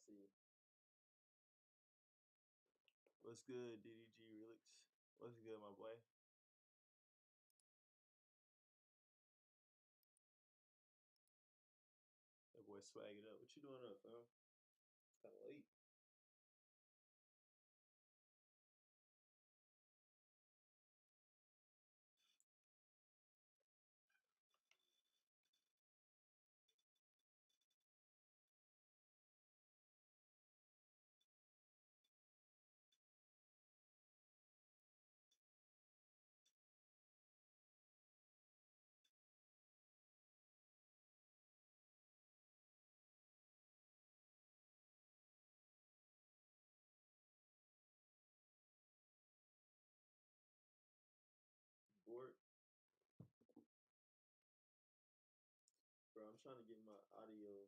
see. What's good, DDG Relix? What's good, my boy? That boy swag it up. What you doing up, fam? It's kind of late. Bored, bro. I'm trying to get my audio.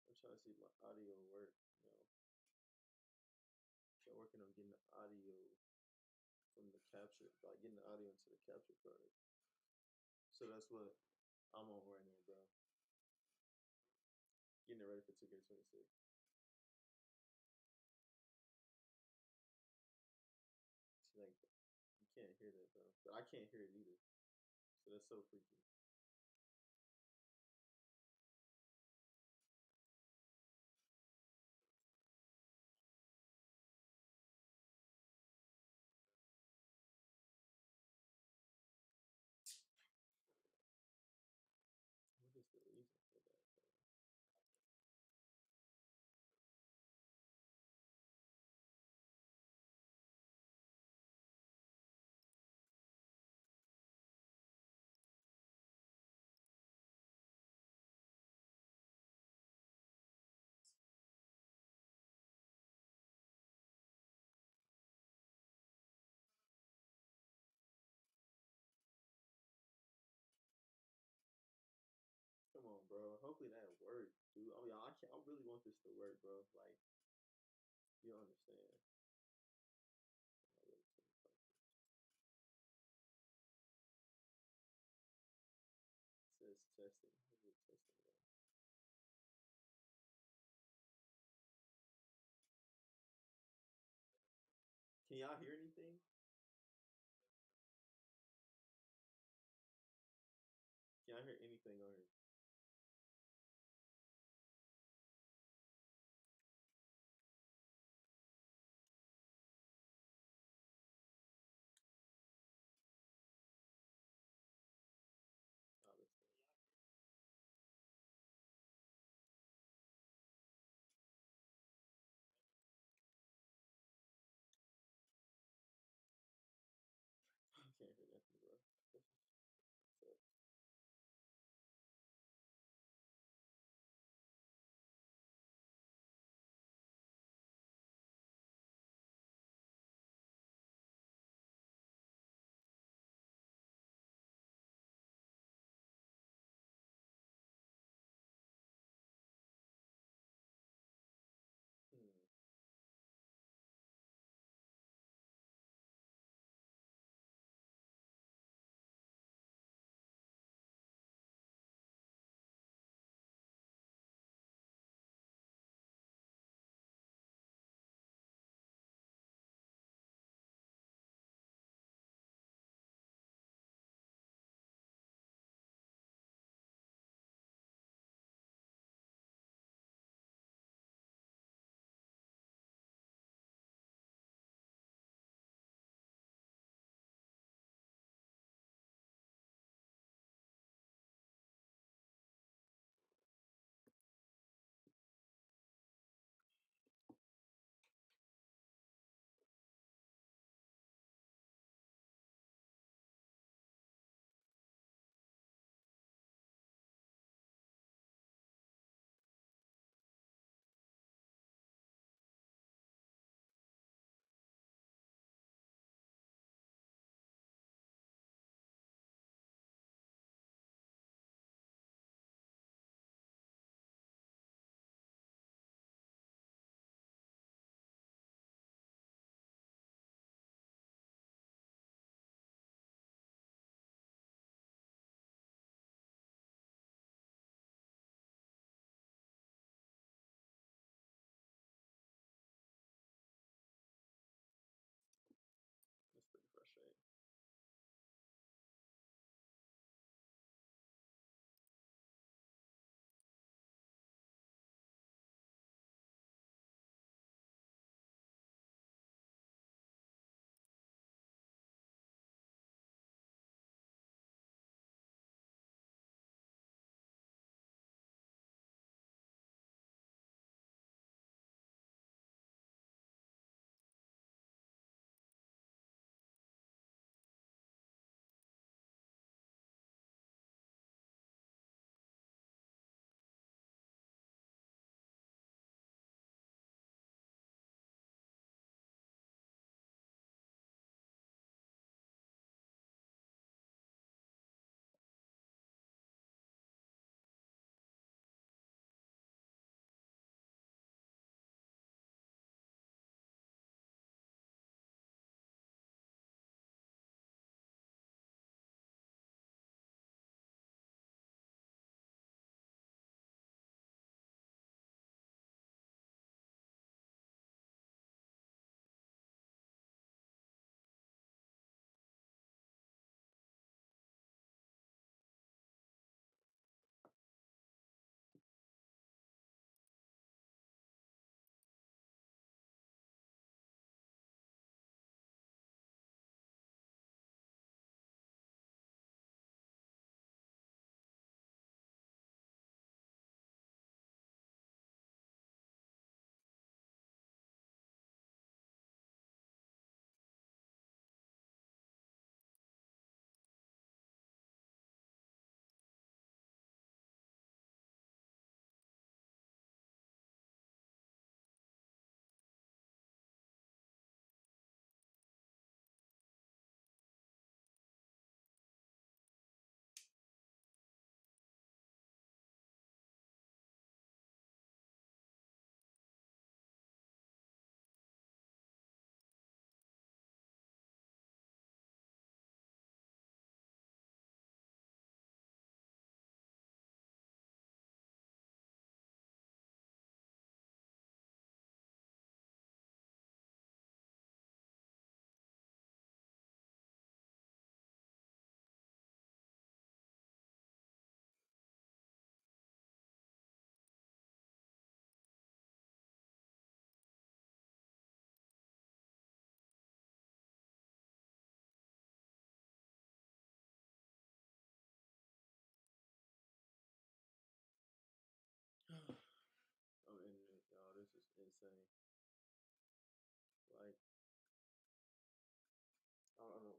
I'm trying to see if my audio work. You know, so I'm working on getting the audio from the capture, like getting the audio into the capture card. So that's what I'm on right now, bro. Getting it ready for 2K26. So like, you can't hear that, bro. But I can't hear it either. So that's so freaky. What is the reason for that, bro? Come on, bro. Hopefully that work, dude. I mean, I can't. I really want this to work, bro. Like, you don't understand. I really can't fuck this. It says testing. Where's the testing at? Can y'all hear anything? Can y'all hear anything on here? Oh, this thing. I can't hear nothing, bro. This sucks. insane. Like I don't know.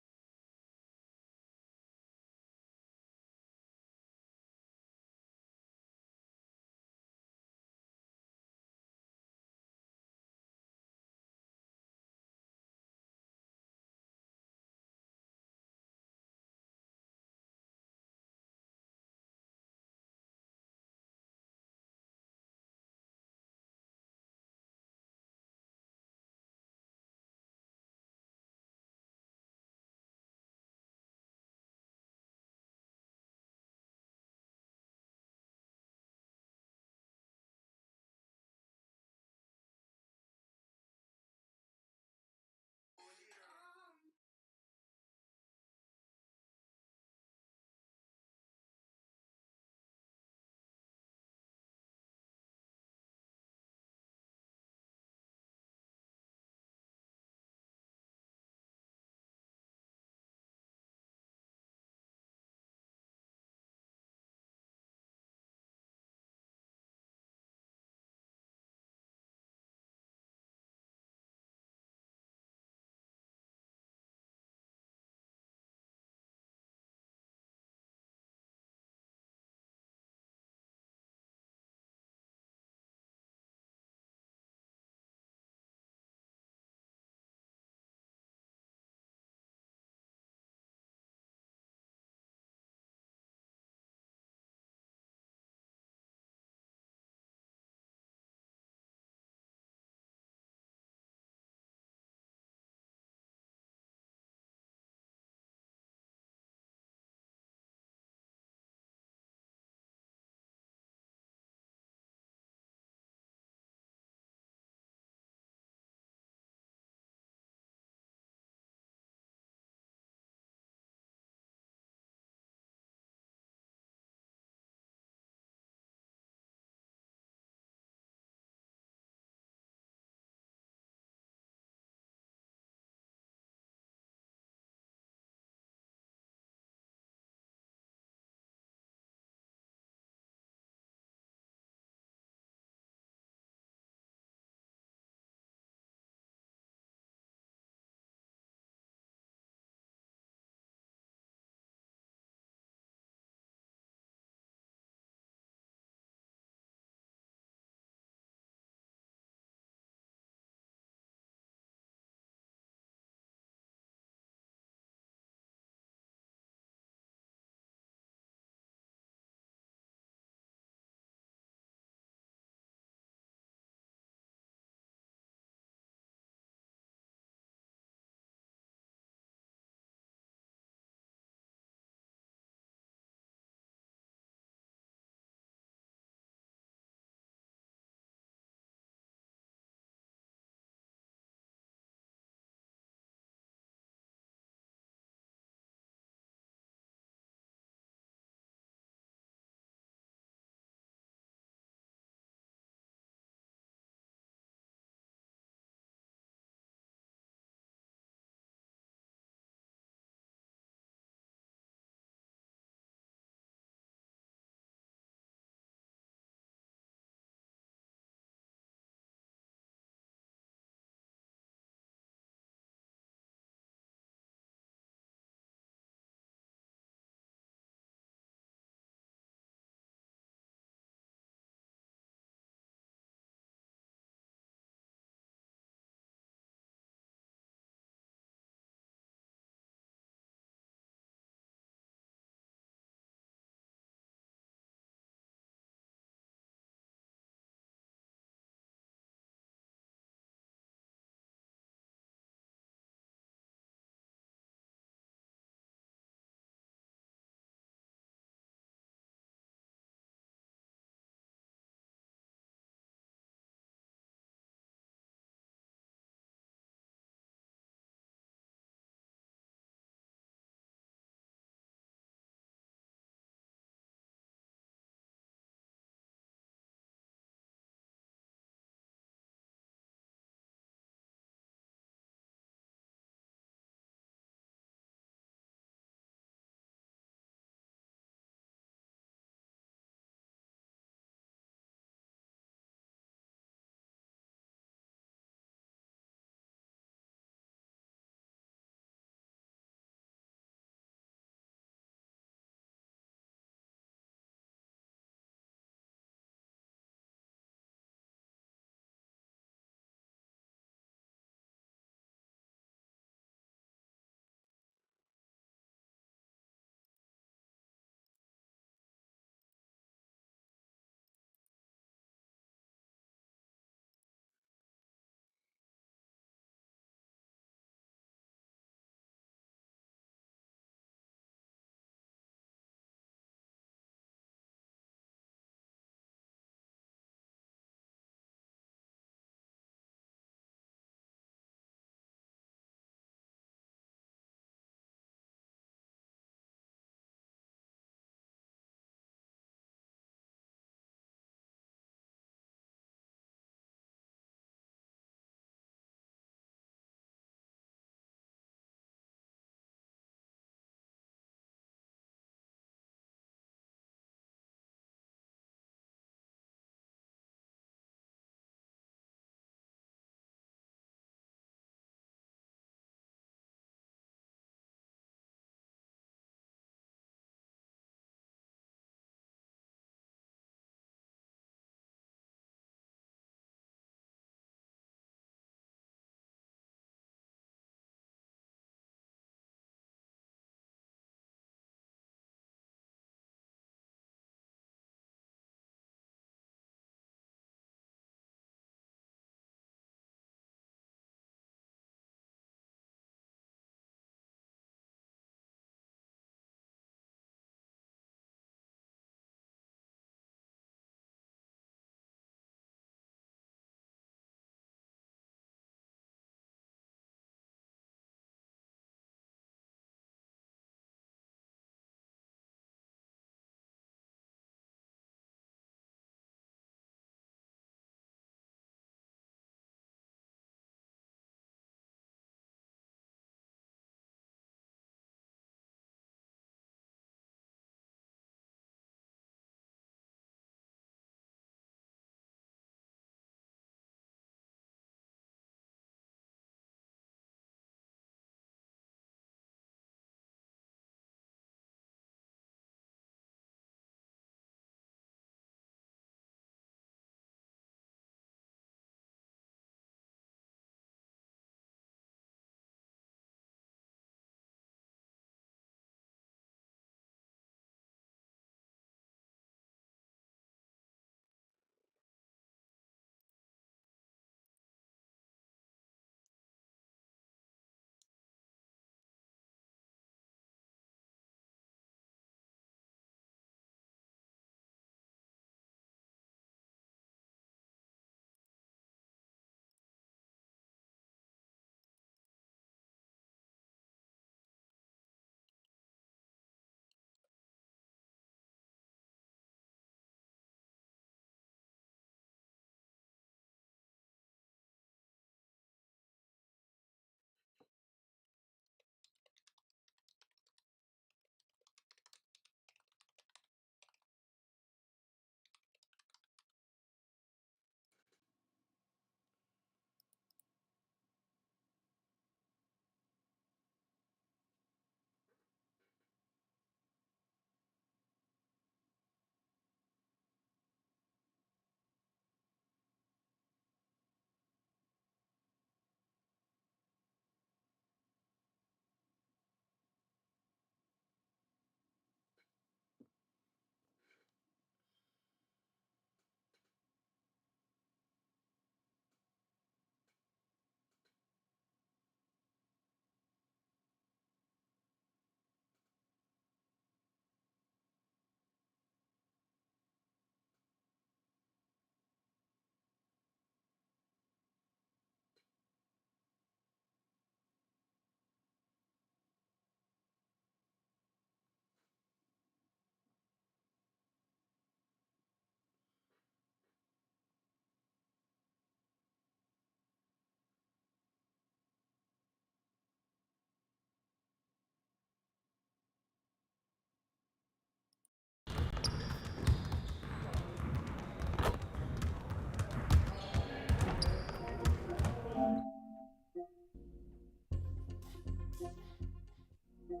Yes,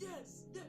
yes, yes.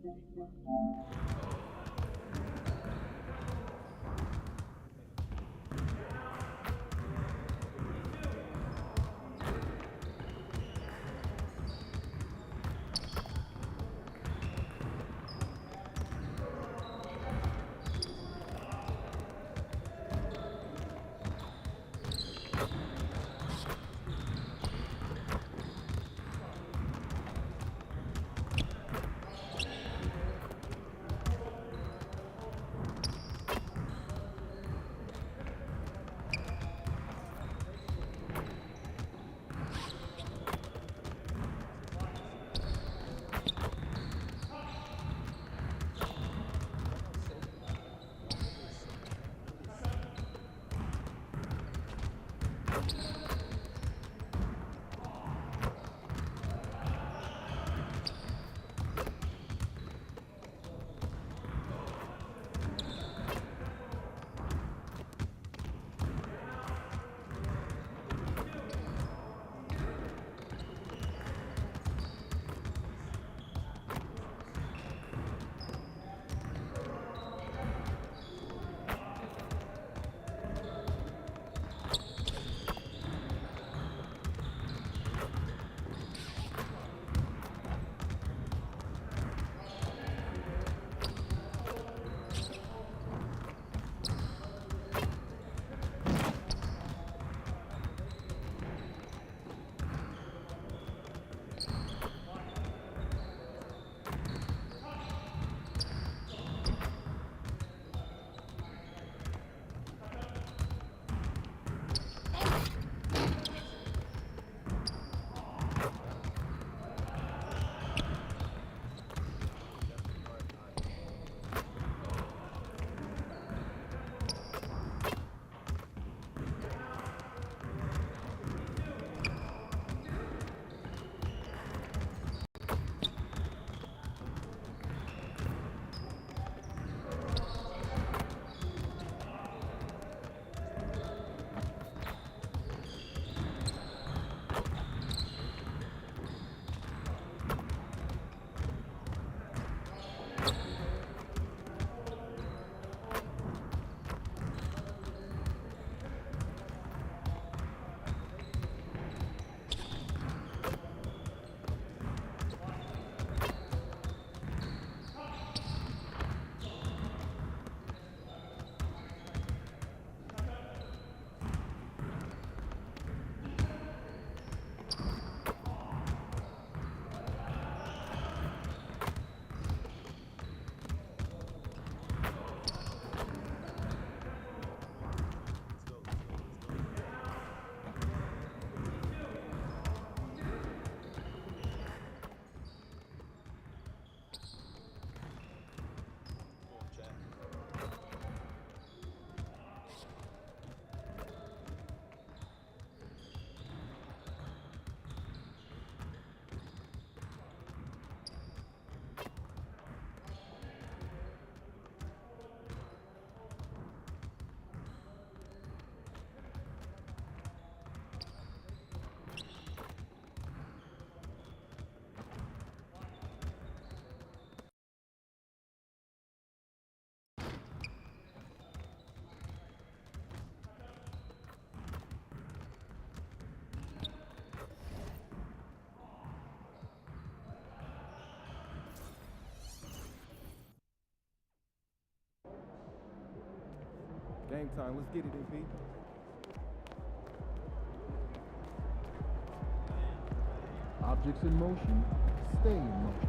Game time. Let's get it, MP. Objects in motion, stay in motion.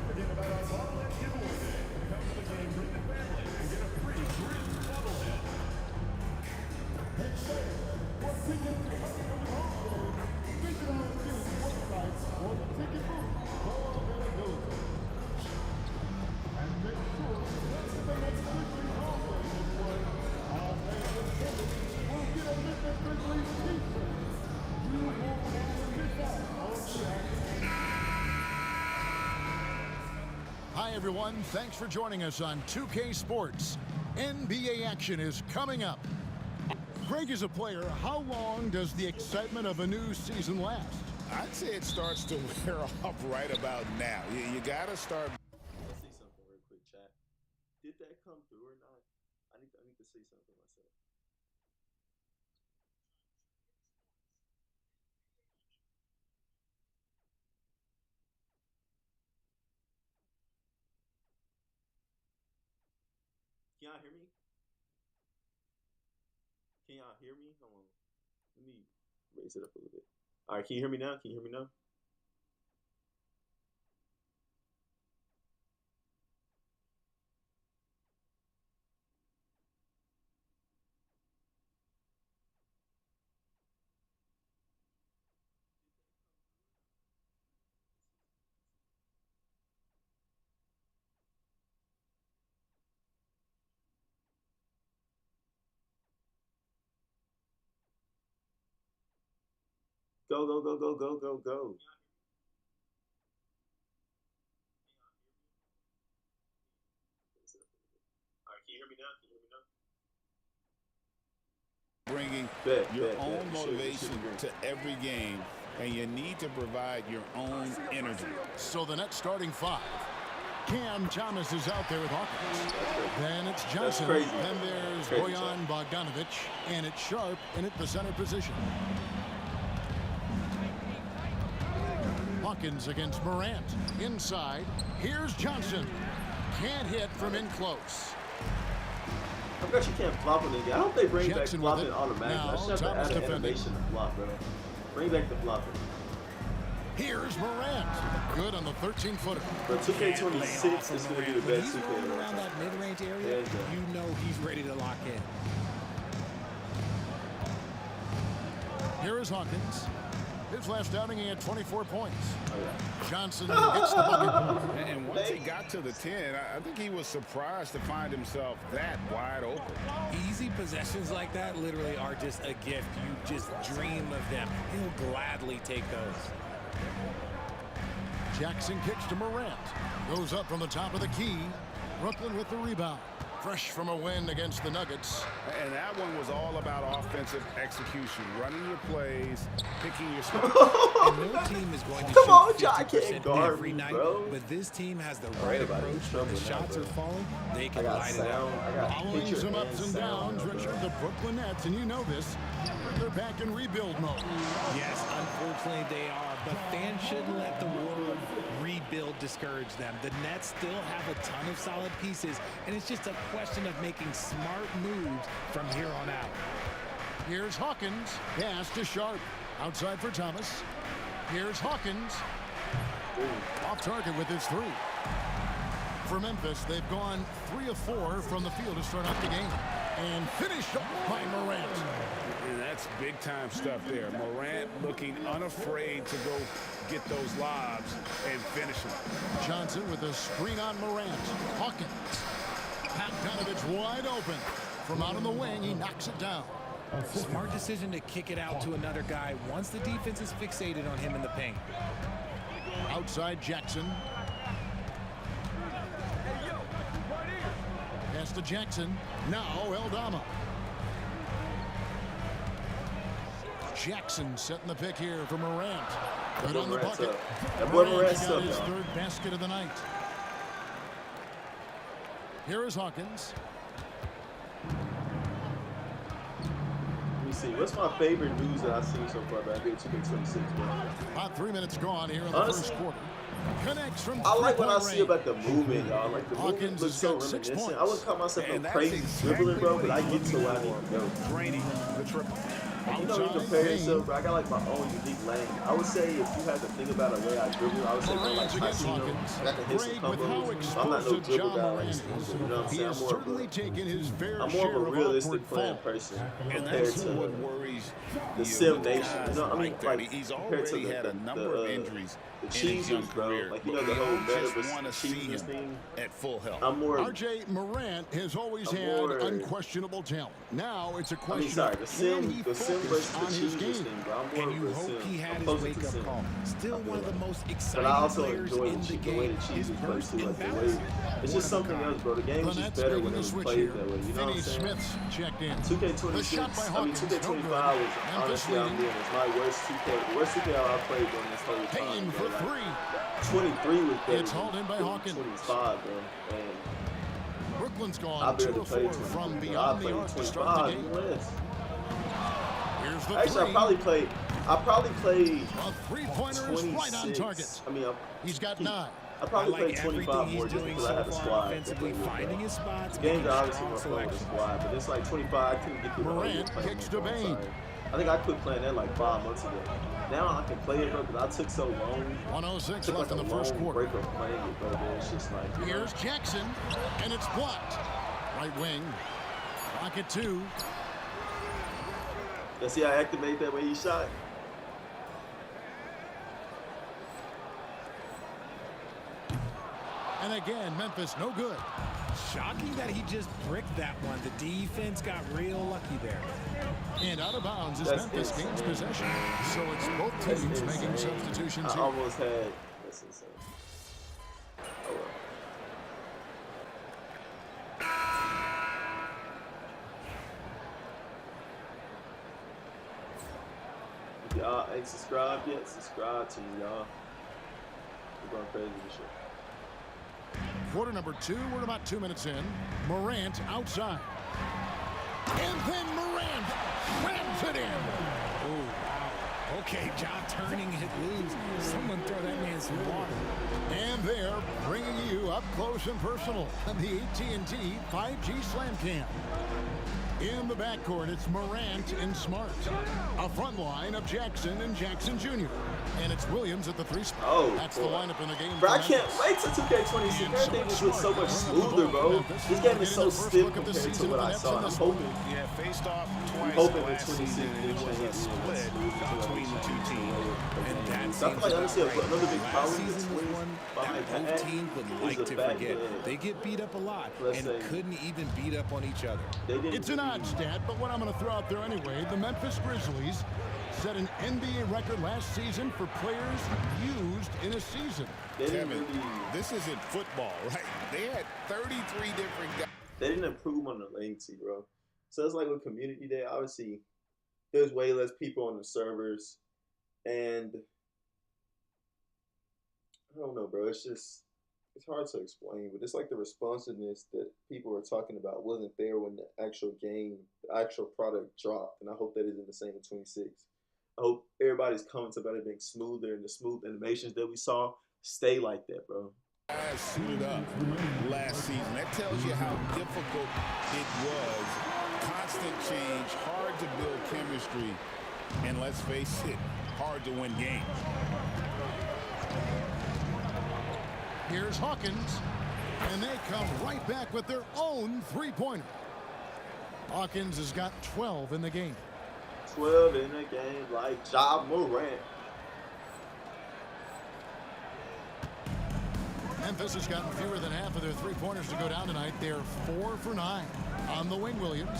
Forget about our public. everyone. Thanks for joining us on 2K Sports. NBA action is coming up. Greg, as a player, how long does the excitement of a new season last? I'd say it starts to wear off right about now. You got to start. Let's see something real quick, chat. Did that come through or not? I need to say something myself. Can y'all hear me? Can y'all hear me? Hold on. Let me raise it up a little bit. All right, can you hear me now? Can you hear me now? Go, go, go, go, go, go, go. All right, can you hear me now? Can you hear me now? Bringing Bet, your bet, own bet. motivation to every game, and you need to provide your own energy. So the next starting five. Cam Thomas is out there with Hawkins. Then it's Johnson. crazy. Then there's Crazy, Bojan Bogdanovic. And it's Sharp in at the center position. Hawkins against Morant. Inside. Here's Johnson. Can't hit from in close. I bet you can't flop it again. I hope they bring Jackson back with flopping it. automatically. Now, I should have to Thomas add an defending. animation to flop, bro. Bring back the flopping. Here's Morant. Good on the 13-footer. But 2K26 is going to be the best He's 2K rolling of all around time. that mid-range area. Hands down. You know he's ready to lock in. Here is Hawkins. His last outing, he had 24 points. Oh, yeah. Johnson gets the bucket. And once he got to the 10, I think he was surprised to find himself that wide open. Easy possessions like that literally are just a gift. You just dream of them. He'll gladly take those. Jackson kicks to Morant. Goes up from the top of the key. Brooklyn with the rebound. Fresh from a win against the Nuggets. And that one was all about offensive execution, running your plays, picking your spots. And no team is going to Come on, shoot John, I can't 50% guard every me, night, bro. but this team has the Don't worry right about it. approach. He's When the struggling now, shots bro. are falling, they I can got light it up. sound. I got Following picture some and ups and sound. downs, Richard, the Brooklyn Nets, and you know this, they're back in rebuild mode. Yes, unfortunately they are, but fans shouldn't let the word rebuild discourage them. The Nets still have a ton of solid pieces, and it's just a question of making smart moves from here on out. Here's Hawkins. Pass to Sharp. Outside for Thomas. Here's Hawkins. Off target with his three. For Memphis, they've gone 3 of 4 from the field to start off the game. And finished up by Morant. And that's big-time stuff there. Morant looking unafraid to go get those lobs and finish them. Johnson with a screen on Morant. Hawkins. Bogdanovic wide open. From out on the wing, he knocks it down. Smart decision to kick it out to another guy once the defense is fixated on him in the paint. Outside Jackson. Pass to Jackson. Now Eldama. Jackson setting the pick here for Morant. Good on the Morant's bucket. up. That boy Morant's got up, his y'all. third basket of the night. Here is Hawkins. Let me see. What's my favorite news that I've seen so far about NBA 2K26, bro? About 3 minutes gone here in the Honestly, first quarter. Connects from I like what I three-point see about the movement, y'all. Like the Hawkins movement looks has so got 6 reminiscent. points. I wouldn't call myself And a that's crazy exactly dribbler, bro, but I what get to you where I need want. to go. Draining the triple. You know, you compare yourself, bro. I got like my own unique lane. I would say if you had to think about a way I dribble, I would say more like Morant against Tyson. Hawkins. I can hit some Greg, with how combos. I'm not no explosive dribble John guy. Morant is, You know what I'm he saying? has certainly taken his fair I'm more share of a of realistic awkward playing faults. person And compared that's to what worries the you Sim with Nation. guys You know, I mean, that. like He's compared to already had a number of injuries the in his young Cheezers, bro. career. Like, you know, but the we whole don't meta just versus want to see Cheezers him thing. at full health. I'm more. RJ Morant has always I'm had more- unquestionable talent. Now it's a I question mean, sorry, of the can he Sim focus on his game. And you hope he had his wake-up call. Still one of the most exciting but I also players enjoy in the the way game. the His Chiefs play burst too. and Like the way, balance. it's just something else, bro. The game is just better when it was played that way. You know what I'm saying? Smith's checked in. 2K26, I mean 2K25 was honestly it's my worst 2K. The worst 2K I played during this whole time. Payne for three. 23 was better. It's hauled in by Hawkins. 25, bro. And Brooklyn's I gone 2 barely of played 4 23. from I beyond the played arc to 25. start the game. Yes. Here's the Actually, three. I probably played A three-pointer is right on 26. target. I mean, He's got 9. I probably like played 25 everything more he's just doing because I so had a far squad. offensively, finding his spots, Games making are obviously strong more fun with a selections. squad, but it's like 25. I couldn't get through the whole year Morant playing kicks on to my phone, Bane. sorry. I think I quit playing that like 5 months ago. Now I can play it, bro, because I took so long. 106 Took left like in a the first long quarter. break of playing it, bro. But it's just like, Here's Jackson, and it's blocked. Right wing. Rocket 2. let's see how I activate that way he shot. And again, Memphis, no good. Shocking that he just bricked that one. The defense got real lucky there. And out of bounds as That's Memphis insane. gains possession. So it's both That's teams making insane. substitutions I here. almost had. That's insane. Oh well. If y'all ain't subscribed yet, subscribe to me, y'all. We're going crazy this shit. Quarter number 2, we're about 2 minutes in. Morant outside. And then Morant slams it in. Oh, wow. Okay, Ja turning it loose. Someone throw that man some water. And they're bringing you up close and personal on the AT&T 5G Slam Cam. In the backcourt, it's Morant and Smart. A front line of Jackson and Jackson Jr. And it's Williams at the 3 spot. Oh, that's boy. the lineup in the game. Bro, for I can't Memphis. wait till 2K26. Everything just looks so much smoother, bro. This game is so stiff compared to what I saw. I'm hoping. Yeah, faced off twice Hoping last the 26 season, and it was a split between the two teams. And that So I feel like honestly, right. another big Last problem season was between one behind that both teams would is like the to fact forget. that, They get beat up a lot let's and say, couldn't even beat up on each other. they didn't It's an odd stat, but what I'm going to throw out there anyway, the Memphis Grizzlies set an NBA record last season for players used in a season. They didn't Kevin, really. this isn't football, right? They had 33 different guys. They didn't improve on the latency, bro. So it's like with Community Day, obviously, there's way less people on the servers, and I don't know, bro. It's just it's hard to explain, but it's like the responsiveness that people are talking about wasn't there when the actual game, the actual product dropped, and I hope that isn't the same in 26. I hope everybody's coming to better being smoother, and the smooth animations that we saw stay like that, bro. Guys suited up last season. That tells you how difficult it was. Constant change, hard to build chemistry, and let's face it, hard to win games. Here's Hawkins, and they come right back with their own three-pointer. Hawkins has got 12 in the game. 12 in a game like Ja Morant. Memphis has gotten fewer than half of their three-pointers to go down tonight. They're 4 for 9 on the wing, Williams.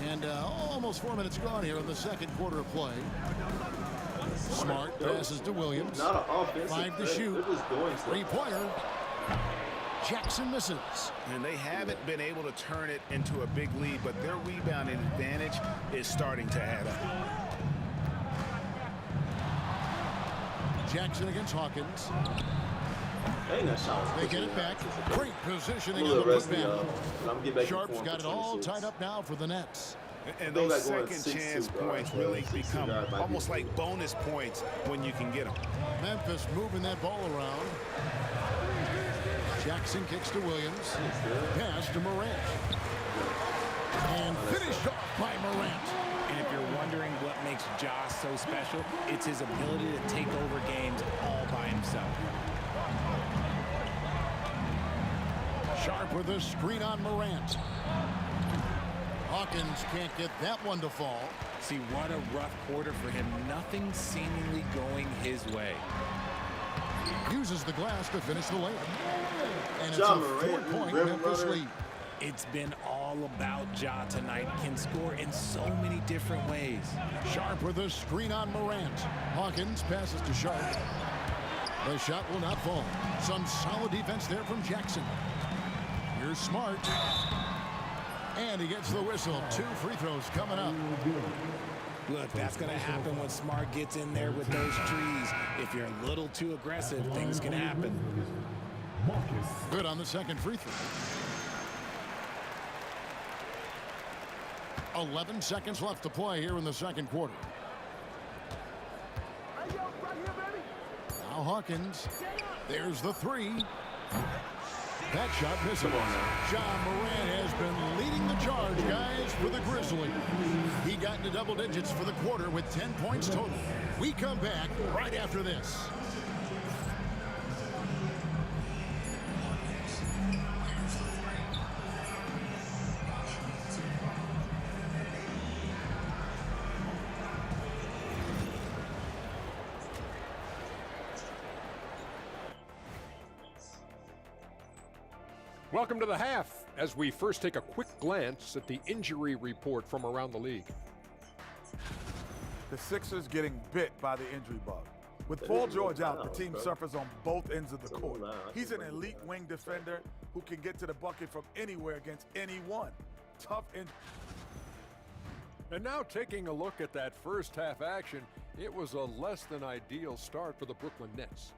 And almost 4 minutes gone here in the second quarter of play. Smart passes to Williams. Not an offensive 5 to threat. shoot. They're just doing stuff. Three-pointer. Jackson misses. And they haven't been able to turn it into a big lead, but their rebounding advantage is starting to add up. Jackson against Hawkins. Ain't that shot was They get pushing it back. out. Great positioning I'm on a the little rusty, putback. y'all. I'm gonna get back in Sharp's form got for it all 26. tied up now for the Nets. And Go those back going second 6-2, chance bro. points really 6-2 become might be almost a like good. bonus points when you can get them. Memphis moving that ball around. Jackson kicks to Williams. Pass to Morant. And finished off by Morant. And if you're wondering what makes Ja so special, it's his ability to take over games all by himself. Sharp with a screen on Morant. Hawkins can't get that one to fall. See, what a rough quarter for him. Nothing seemingly going his way. Uses the glass to finish the layup. And it's Ja a Morant, 4-point rim Memphis runner. lead. It's been all all about Ja tonight. Can score in so many different ways. Sharp with a screen on Morant. Hawkins passes to Sharp. The shot will not fall. Some solid defense there from Jackson. Here's Smart. And he gets the whistle. 2 free throws coming up. Look, that's going to happen when Smart gets in there with those trees. If you're a little too aggressive, things can happen. Good on the second free throw. 11 seconds left to play here in the second quarter. Now Hawkins. There's the 3. That shot missable. Ja Morant has been leading the charge, guys, for the Grizzlies. He got into double digits for the quarter with 10 points total. We come back right after this. Welcome to the half, as we first take a quick glance at the injury report from around the league. The Sixers getting bit by the injury bug. With Paul George out, the team suffers on both ends of the court. He's an elite wing defender who can get to the bucket from anywhere against anyone. Tough injury. And now taking a look at that first half action, it was a less than ideal start for the Brooklyn Nets.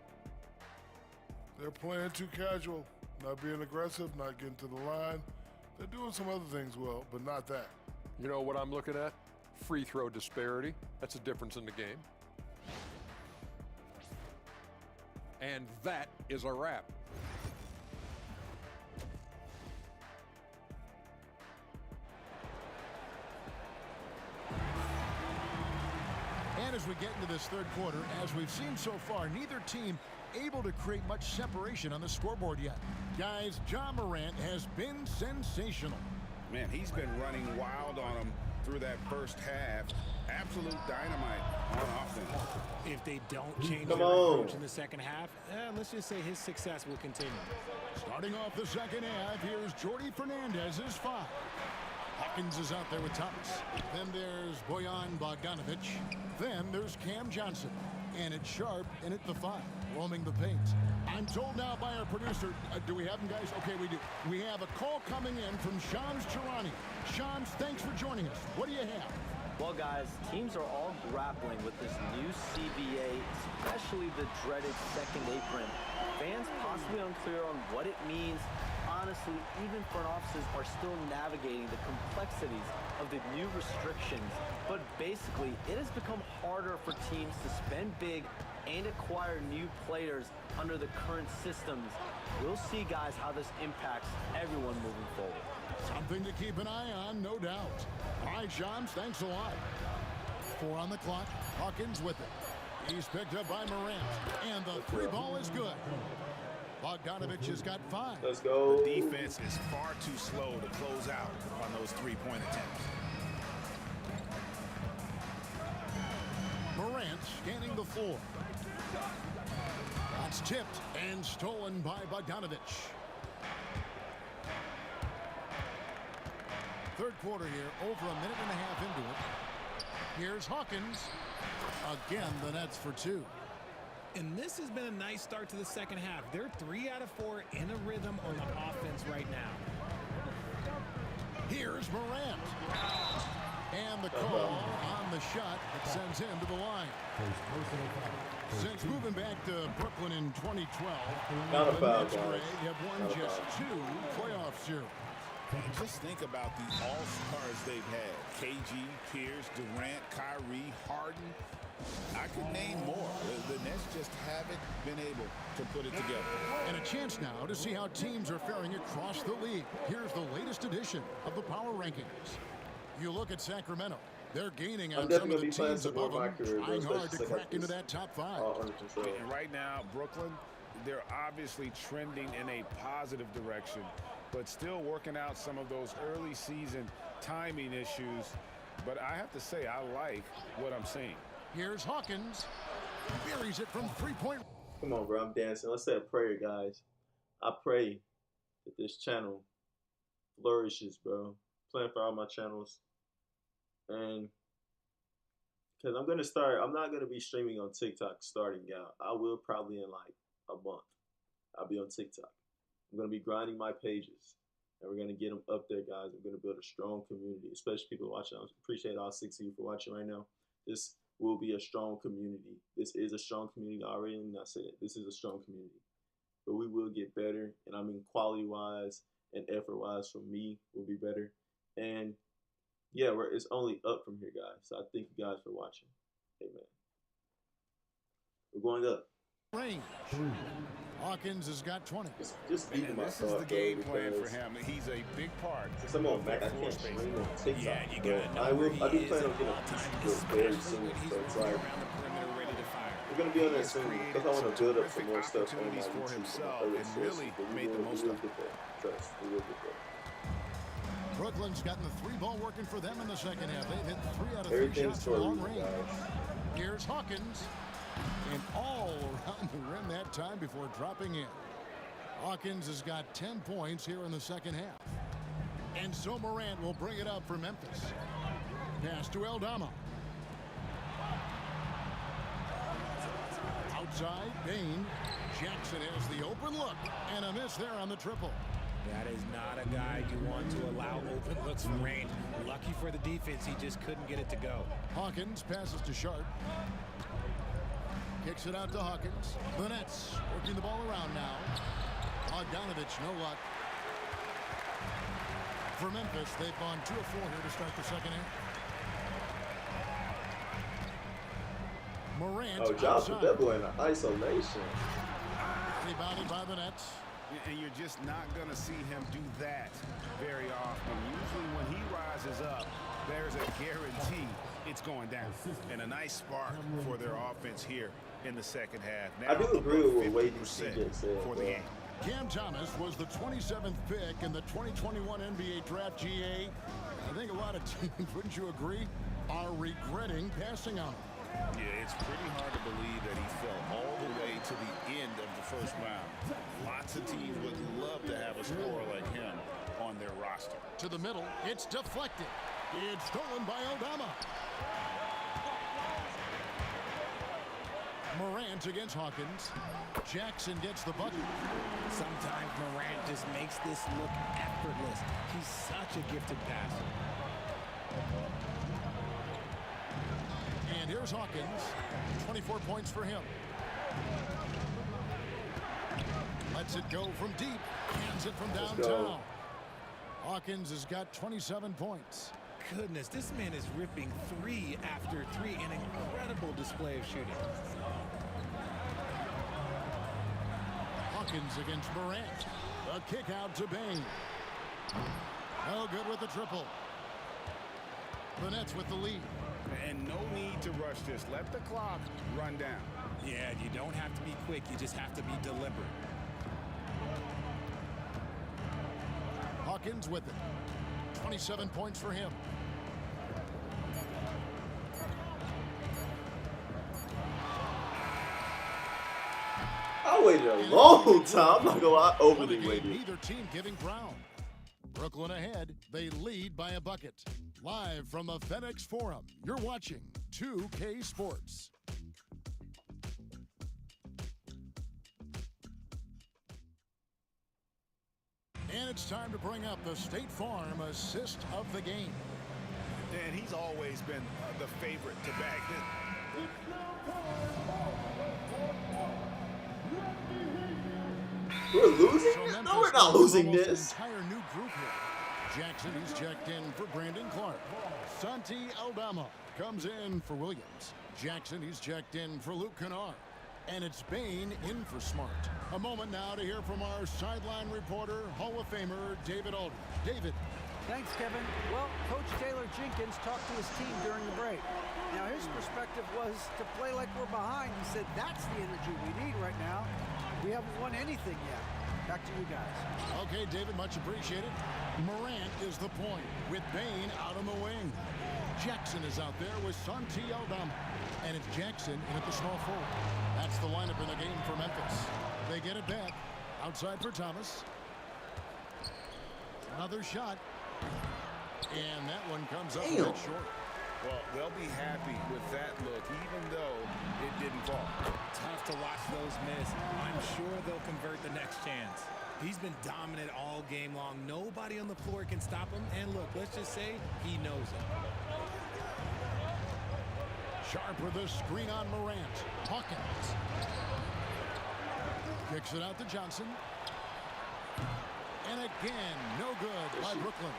They're playing too casual, not being aggressive, not getting to the line. They're doing some other things well, but not that. You know what I'm looking at? Free throw disparity. That's a difference in the game. And that is a wrap. And as we get into this third quarter, as we've seen so far, neither team able to create much separation on the scoreboard yet. Guys, Ja Morant has been sensational. Man, he's been running wild on him through that first half. Absolute dynamite on offense. If they don't change their approach in the second half, let's just say his success will continue. Starting off the second half, here's Jordi Fernandez's 5. Hawkins is out there with Thomas. Then there's Bojan Bogdanovic. Then there's Cam Johnson. And it's Sharp in at the 5, roaming the paint. I'm told now by our producer, do we have him, guys? Okay, we do. We have a call coming in from Shams Charania. Shams, thanks for joining us. What do you have? Well, guys, teams are all grappling with this new CBA, especially the dreaded second apron. Fans possibly unclear on what it means. Honestly, even front offices are still navigating the complexities of the new restrictions. But basically, it has become harder for teams to spend big and acquire new players under the current systems. We'll see, guys, how this impacts everyone moving forward. Something to keep an eye on, no doubt. All right, Shams, thanks a lot. 4 on the clock. Hawkins with it. He's picked up by Morant. And the 3 ball is good. Bogdanovic has got 5. Let's go. The defense is far too slow to close out on those 3-point attempts. Morant scanning the floor. That's tipped and stolen by Bogdanovic. Third quarter here, over a minute and a half into it. Here's Hawkins. Again, the Nets for 2. And this has been a nice start to the second half. They're 3 out of 4 in a rhythm on the offense right now. Here's Morant. And the call on the shot that sends him to the line. Since moving back to Brooklyn in 2012, the Nets have won just 2 playoff series. Just think about the all-stars they've had. KG, Pierce, Durant, Kyrie, Harden. I could name more. The Nets just haven't been able to put it together. And a chance now to see how teams are faring across the league. Here's the latest edition of the Power Rankings. You look at Sacramento. They're gaining on some of the teams above them, trying hard to crack into that top 5. And right now, Brooklyn, they're obviously trending in a positive direction, but still working out some of those early season timing issues. But I have to say, I like what I'm seeing. Here's Hawkins. Buries it from 3-point. Come on, bro. I'm dancing. Let's say a prayer, guys. I pray that this channel flourishes, bro. Playing for all my channels. And because I'm not gonna be streaming on TikTok starting out. I will probably in like a month. I'll be on TikTok. I'm gonna be grinding my pages, and we're gonna get them up there, guys. We're gonna build a strong community, especially people watching. I appreciate all 6 of you for watching right now. This will be a strong community. This is a strong community already. I'm not saying it. This is a strong community, but we will get better, and I mean quality-wise and effort-wise. For me, will be better, and yeah, it's only up from here, guys. So I thank you guys for watching. Amen. We're going up. Range. Hawkins has got 20. Just And this is the game plan for him. He's a big part I'm on of Mac. their I floor can't space. stream on TikTok. Yeah, you gotta know I where do he plan is on at getting all a times, PC very especially soon. when he's So it's working like around the perimeter ready to fire. we're gonna be on He that has soon created because I want to some build up some terrific more stuff on my opportunities for YouTube. himself my other and sources, really but made the most we will of it. get there. Trust, we will get there. Brooklyn's gotten the 3-ball working for them in the second half. They've hit 3 out of 3 Everything's shots for a from long reason, range. guys. Here's Hawkins. And all around the rim that time before dropping in. Hawkins has got 10 points here in the second half. And so Morant will bring it up for Memphis. Pass to Aldama. Outside, Bane. Jackson has the open look. And a miss there on the triple. That is not a guy you want to allow open looks from range. Lucky for the defense, he just couldn't get it to go. Hawkins passes to Sharp. Kicks it out to Hawkins. The Nets working the ball around now. Bogdanovich, no luck. For Memphis, they've gone 2 of 4 here to start the second half. Morant Oh, Josh put that boy in isolation. Rebounded by the Nets. And you're just not going to see him do that very often. Usually when he rises up, there's a guarantee it's going down. And a nice spark for their offense here in the second half. Now I do agree with what Wade 50% CJ said. for the game. Cam Thomas was the 27th pick in the 2021 NBA Draft GA. I think a lot of teams, wouldn't you agree, are regretting passing on him. Yeah, it's pretty hard to believe that he fell all the way to the end of the first round. Lots of teams would love to have a scorer like him on their roster. To the middle, it's deflected. It's stolen by Aldama. Morant against Hawkins. Jackson gets the bucket. Sometimes Morant just makes this look effortless. He's such a gifted passer. And here's Hawkins. 24 points for him. Lets it go from deep. Hands it from downtown. Hawkins has got 27 points. Goodness, this man is ripping 3 after 3. An incredible display of shooting. Hawkins against Morant. A kick out to Bane. No good with the triple. The Nets with the lead. And no need to rush this. Let the clock run down. Yeah, you don't have to be quick. You just have to be deliberate. Hawkins with it. 27 points for him. I waited a long time. I'm not gonna lie, overly waited. Neither team giving ground. Brooklyn ahead. They lead by a bucket. Live from the FedEx Forum, you're watching 2K Sports. And it's time to bring up the State Farm assist of the game. And he's always been the favorite to bag this. We're losing? So No, we're not losing almost this. An entire new group here. Jackson, he's checked in for Brandon Clark. Santi Aldama comes in for Williams. Jackson, he's checked in for Luke Kennard. And it's Bane in for Smart. A moment now to hear from our sideline reporter, Hall of Famer David Aldridge. David. Thanks, Kevin. Well, Coach Taylor Jenkins talked to his team during the break. Now, his perspective was to play like we're behind. He said that's the energy we need right now. We haven't won anything yet. Back to you guys. Okay, David, much appreciated. Morant is the point with Bane out on the wing. Jackson is out there with Santi Aldama. And it's Jackson in at the small forward. That's the lineup in the game for Memphis. They get it back. Outside for Thomas. Another shot. And that one comes up a bit short. Well, they'll be happy with that look, even though it didn't fall. Tough to watch those miss. I'm sure they'll convert the next chance. He's been dominant all game long. Nobody on the floor can stop him. And look, let's just say he knows it. Sharp with a screen on Morant. Hawkins. Kicks it out to Johnson. And again, no good by Brooklyn.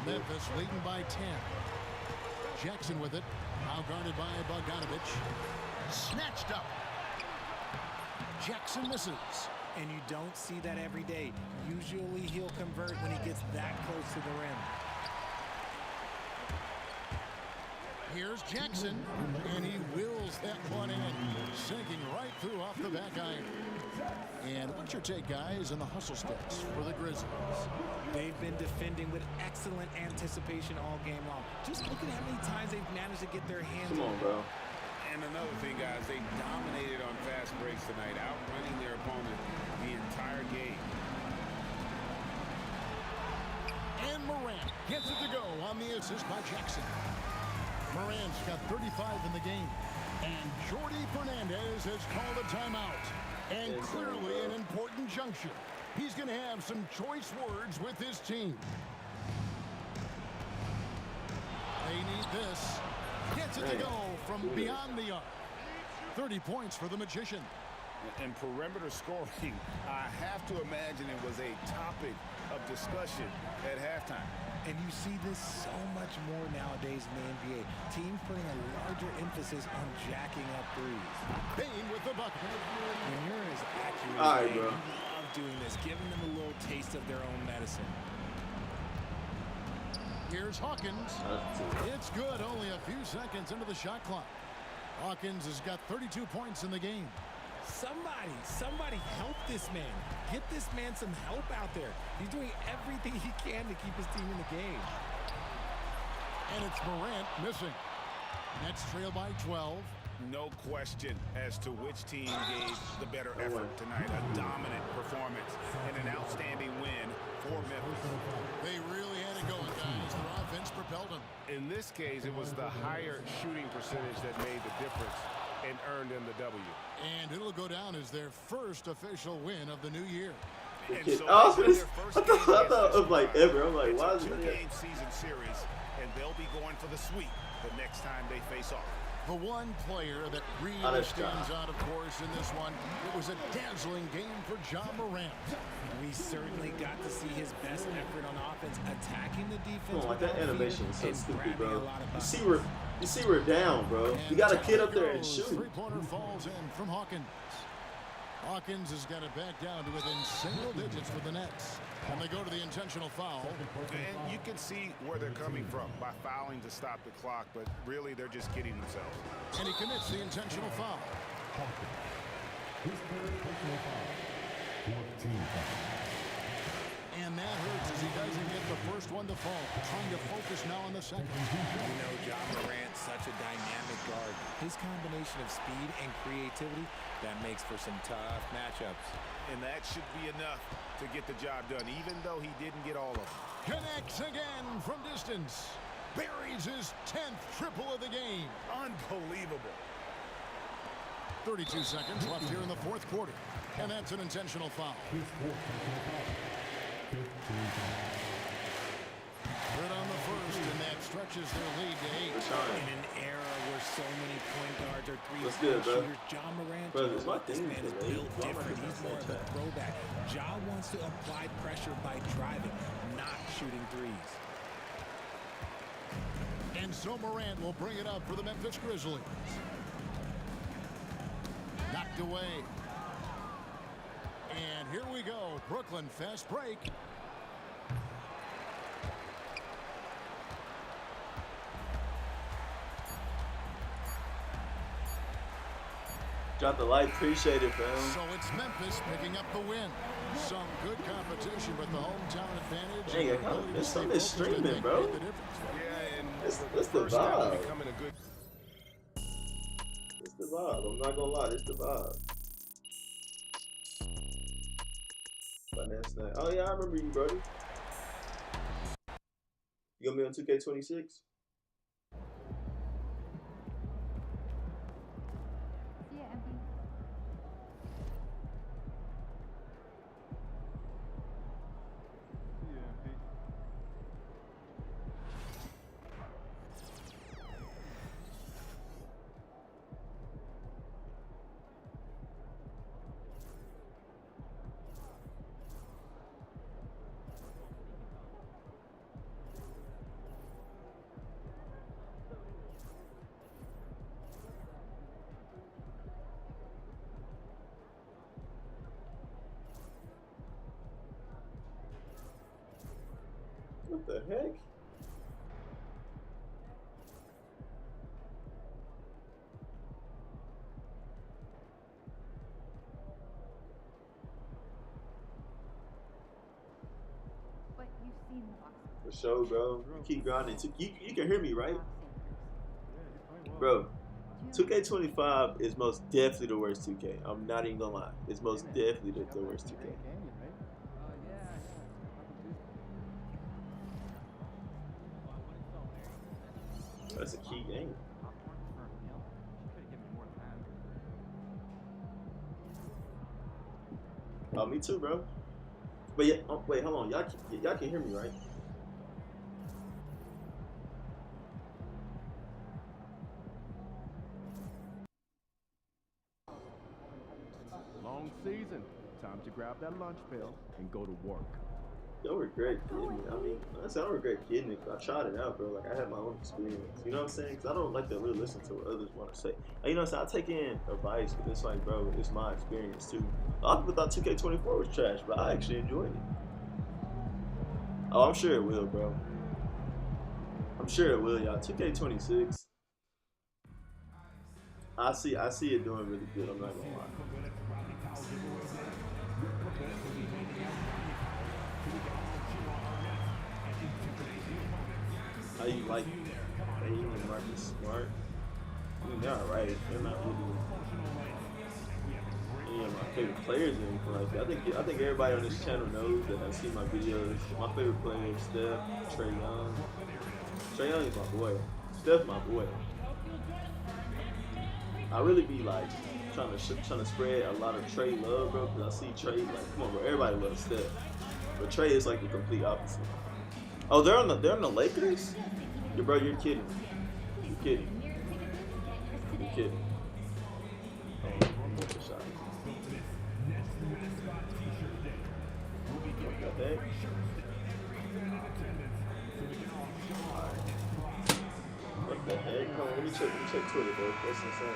Memphis leading by 10. Jackson with it. Now guarded by Bogdanovich. Snatched up. Jackson misses. And you don't see that every day. Usually he'll convert when he gets that close to the rim. Here's Jackson, and he wills that one in, sinking right through off the back iron. And what's your take, guys, on the hustle steps for the Grizzlies? They've been defending with excellent anticipation all game long. Just look at how many times they've managed to get their hands Come on, bro. And another thing, guys, they dominated on fast breaks tonight, outrunning their opponent the entire game. And Morant gets it to go on the assist by Jackson. Morant's got 35 in the game. And Jordi Fernandez has called a timeout. And clearly an important juncture. He's going to have some choice words with his team. They need this. Gets it to go from beyond the arc. 30 points for the Magician. And perimeter scoring, I have to imagine it was a topic of discussion at halftime. And you see this so much more nowadays in the NBA. Teams putting a larger emphasis on jacking up threes. Bane with the bucket. When you're as accurate All right, as bro. you love doing this, giving them a little taste of their own medicine. Here's Hawkins. It's good, only a few seconds into the shot clock. Hawkins has got 32 points in the game. Somebody help this man. Get this man some help out there. He's doing everything he can to keep his team in the game. And it's Morant missing. Nets trail by 12. No question as to which team gave the better effort tonight. A dominant performance and an outstanding win for Memphis. They really had it going, guys. Their offense propelled them. In this case, it was the higher shooting percentage that made the difference and earned them the W. And it'll go down as their first official win of the new year. And so I thought it was like ever. I'm like, why is it? It's a two-game season series, and they'll be going for the sweep the next time they face off. The one player that really stands out, of course, in this one, it was a dazzling game for Ja Morant. We certainly got to see his best effort on offense, attacking the defense. Like that animation is so stupid, bro. You see we're down, bro. You got a kid up there and shoot. Three-pointer falls in from Hawkins. Hawkins has got it back down to within single digits for the Nets. And they go to the intentional foul. And you can see where they're coming from by fouling to stop the clock, but really they're just kidding themselves. And he commits the intentional foul. And that hurts as he doesn't get the first one to fall. Trying to focus now on the second. You know, Ja Morant, such a dynamic guard. His combination of speed and creativity, that makes for some tough matchups. And that should be enough to get the job done, even though he didn't get all of them. Connects again from distance. Buries his 10th triple of the game. Unbelievable. 32 seconds left here in the fourth quarter. And that's an intentional foul. Good on the first, and that stretches their lead to 8. In an era where so many point guards are three-point shooters, Ja Morant, this man is built different. He's more of a throwback. Ja wants to apply pressure by driving, not shooting threes. And so Morant will bring it up for the Memphis Grizzlies. Knocked away. And here we go. Brooklyn fast break. Drop the like, appreciate it, fam. So it's Memphis picking up the win. Some good competition, but the hometown advantage. Hey, it's on this streaming, bro. Yeah, and it's the vibe. It's the vibe. I'm not gonna lie, it's the vibe. But that's not. Oh yeah, I remember you, Brody. You gonna be on 2K26? What the heck? But you've seen the box. For sure, bro. You keep grinding. You can hear me, right? Bro, 2K25 is most definitely the worst 2K. I'm not even gonna lie. It's most definitely the worst 2K. That's a key game. Oh, me too, bro. But yeah, oh, wait, hold on. Y'all can hear me, right? Long season. Time to grab that lunch pail and go to work. Don't regret getting it. I mean, honestly, I don't regret getting it. I tried it out, bro. Like, I had my own experience. You know what I'm saying? Because I don't like to really listen to what others want to say. You know what I'm saying? I take in advice, but it's like, bro, it's my experience, too. A lot of people thought 2K24 was trash, but I actually enjoyed it. Oh, I'm sure it will, bro. I'm sure it will, y'all. 2K26. I see it doing really good. I'm not going to lie. How you like Bain and Marcus Smart? I mean, they're alright. They're not really any of my favorite players or anything like that. I think everybody on this channel knows that I see my videos. My favorite player is Steph, Trae Young. Trae Young is my boy. Steph, my boy. I really be like trying to spread a lot of Trae love, bro. Because I see Trae like, come on, bro. Everybody loves Steph, but Trae is like the complete opposite. Oh, they're on the Lakers? Yeah, bro, you're kidding. You're kidding. You're kidding. Oh, what's the shot? What the heck? What the heck? Come on, let me check Twitter, bro. That's insane.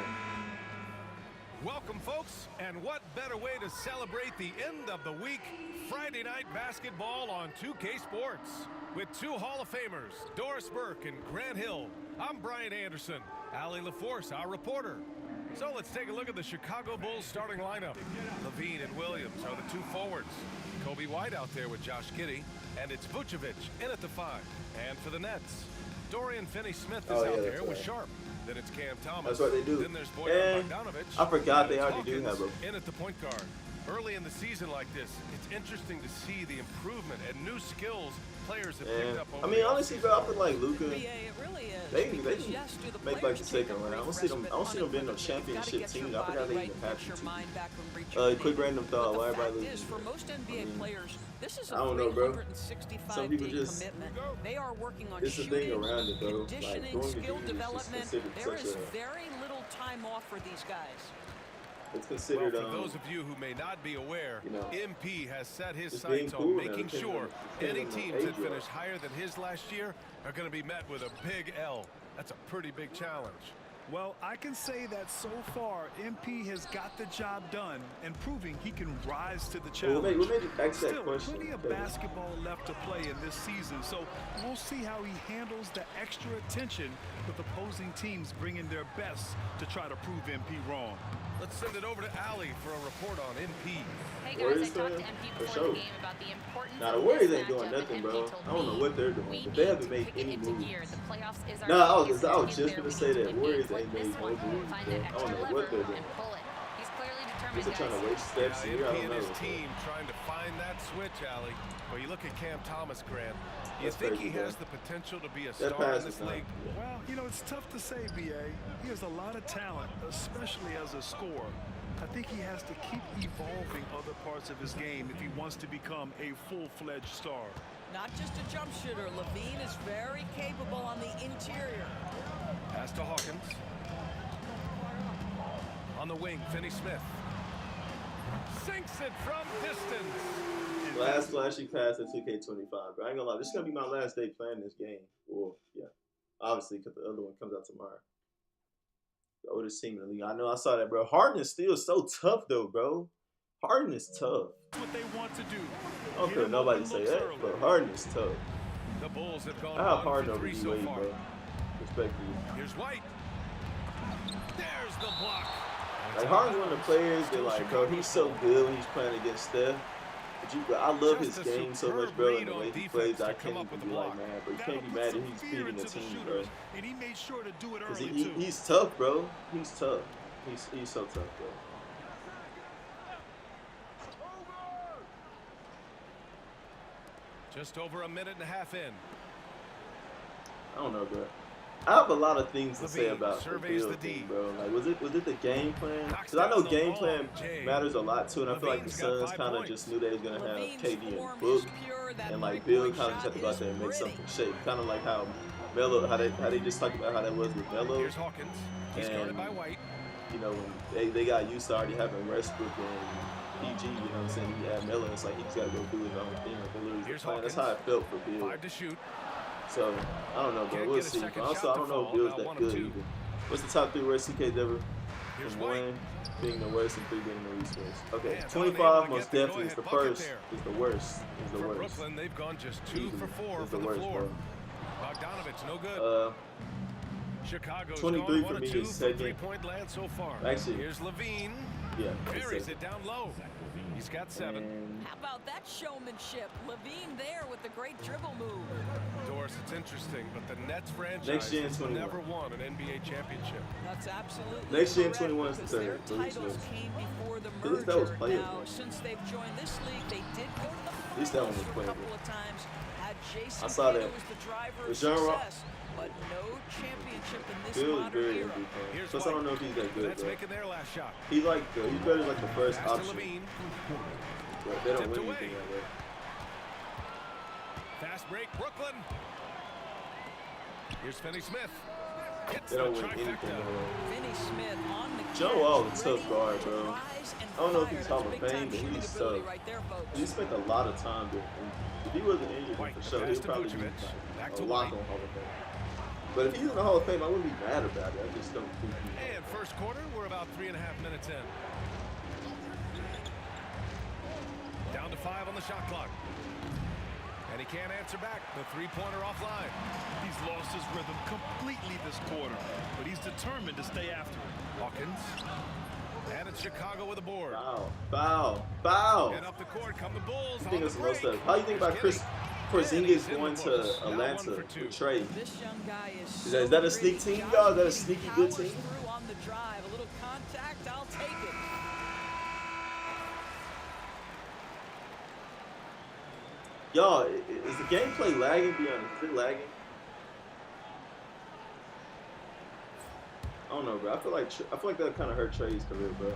Welcome, folks, and what better way to celebrate the end of the week? Friday night basketball on 2K Sports. With two Hall of Famers, Doris Burke and Grant Hill. I'm Brian Anderson, Allie LaForce, our reporter. So let's take a look at the Chicago Bulls starting lineup. Levine and Williams are the two forwards. Kobe White out there with Josh Giddey, and it's Vucevic in at the 5. And for the Nets, Dorian Finney-Smith is out there with Sharp. Then it's Cam Thomas. That's what they do. Then there's Bojan Bogdanovic. I forgot they already do have a in at the point guard. Early in the season like this, it's interesting to see the improvement and new skills players have picked up over. I mean, honestly, bro, I feel like Luka. Really they can make like the second round. I don't see them being no championship team. I forgot they even had to. Quick random thought. Why everybody losing? For most NBA players, this is a I don't know, bro. 365-day commitment. They are working on it's the thing around it, bro. conditioning, Like, skill development. There is a, very little time off for these guys. It's considered, well, for those of you who may not be aware, you know, MP has set his sights on making sure any teams that finish higher than his last year are going to be met with a big L. That's a pretty big challenge. Well, I can say that so far, MP has got the job done and proving he can rise to the challenge. Still, plenty of basketball left to play in this season, so we'll see how he handles the extra attention with opposing teams bringing their best to try to prove MP wrong. Let's send it over to Allie for a report on MP. Hey guys, I talked to MP before the game about the importance of the Warriors ain't doing nothing, bro. I don't know what they're doing. But they haven't made any moves. I was just gonna say that Warriors ain't made no moves, bro. I don't know what they're doing. He's clearly They're trying to waste steps here. I don't know. His team trying to find that switch, Allie. Well, you look at Cam Thomas, Grant. You That's think crazy, he has bro. the potential to be a That star pass in this is not- league? Well, you know, it's tough to say, B.A. He has a lot of talent, especially as a scorer. I think he has to keep evolving other parts of his game if he wants to become a full-fledged star. Not just a jump shooter. Levine is very capable on the interior. Pass to Hawkins. On the wing, Finney Smith. Sinks it from distance. Last flashy pass at 2K25, bro. I ain't gonna lie, this is gonna be my last day playing this game. Well, yeah, obviously, because the other one comes out tomorrow. The oldest team in the league. I know I saw that, bro. Harden is still so tough, though, bro. Harden is tough. That's what they want to do. I don't care if nobody say that, but Harden is tough. The Bulls have gone I have 1 Harden for over 3 D so Wade, far. bro. Respectfully. Here's White. There's the block. Like, Harden's one of the players that, like, bro, he's so good when he's playing against Steph. But I love his game so much, bro, and the way he plays. I can't even be like, man, but you can't be mad that he's beating the team, bro. And he made sure to do it Because early, too. he's tough, bro. He's tough. He's so tough, bro. Just over a minute and a half in. I don't know, bro. I have a lot of things to say Levine about the surveys Bill the D. thing, bro. Like, was it the game plan? Knocks Because I know down the game ball, plan James. matters a lot too, and I feel like the Levine's got Suns 5 kind of points. just knew they was gonna have Levine's KD and form Book, is pure. That and like three-point Bill kind of shot just had to go out is there and make pretty. something shake. Kind of like how Melo, how they just talked about how that was with Melo. Here's Hawkins. He's And, guarded by White. You know, when they got used to already having Westbrook and PG, you know what I'm saying? He had Melo, it's like he just got to go do his own thing. Like, literally Here's the plan. That's Hawkins. how it felt for Bill. 5 to shoot. So, I don't know, bro. Can't We'll get a see. second Also, shot I don't to know if fall. Bill's Now that 1 of good 2. either. What's the top 3 worst CK ever? Here's From White. 1 being the worst and 3 being the least worst. Okay, Man, 25 unable to most get the definitely is the go-ahead bucket first. there. Is the worst. Is the For worst. Brooklyn, they've gone just 2 Easily. for 4 Is from the worst, floor. bro. Bogdanovich, no good. Chicago's 23 gone 1 for of me 2 is from second. 3-point land so far. Actually, Here's Levine. Yeah. Buries it down low. He's got 7. How about that showmanship? Levine there with the great dribble move. Doris, it's interesting, but the Nets franchise Next year in has 21. never won an NBA championship. That's absolutely Next year in correct, 21 is the because their third, the least titles worst. came before the At least that was merger. playable. Now, since they've joined this league, they did go to the At least that one was finals a playable. couple of times. Had Jason I saw Tatum that. was the driver The of John Rock- success, but no championship in this Bill is modern very era. MVP. Here's Plus, I don't know if he's that good, Nets bro. making their last shot. He's like he's better like the first Pass to option. Levine. But they don't Tipped win away. anything that way. Fast break, Brooklyn. Here's Finney Smith. Hits They the don't win anything that trifecta. way. Finney Smith on the Joe catch, Wall is a tough ready guard, to bro. rise and I don't know if fire. he's Hall of That's big-time Fame, but shooting he's ability tough. right there, folks. He spent a lot of time there. And if he wasn't injured, White, for sure, pass he'd to probably be Vucevic. Back like, to a lock White. on Hall of Fame. But if he's in the Hall of Fame, I wouldn't be mad about it. I just don't think he. And first quarter, we're about 3.5 minutes in. Down to 5 on the shot clock. And he can't answer back. The three-pointer offline. He's lost his rhythm completely this quarter, but he's determined to stay after it. Hawkins. And it's Chicago with a board. Foul. And up the court come the Bulls. I think on it's the the most break. stuff. How do you think about Here's Chris Kenny. Porzingis He's in going the to books. Now 1 Atlanta for 2. with Trey? This young guy is Is that a sneak team, y'all? Is that a sneaky good team? Through on the drive, a little contact, I'll take it. Y'all, is the gameplay lagging? Be honest, is it lagging? I don't know, bro. I feel like that kind of hurt Trey's career, bro.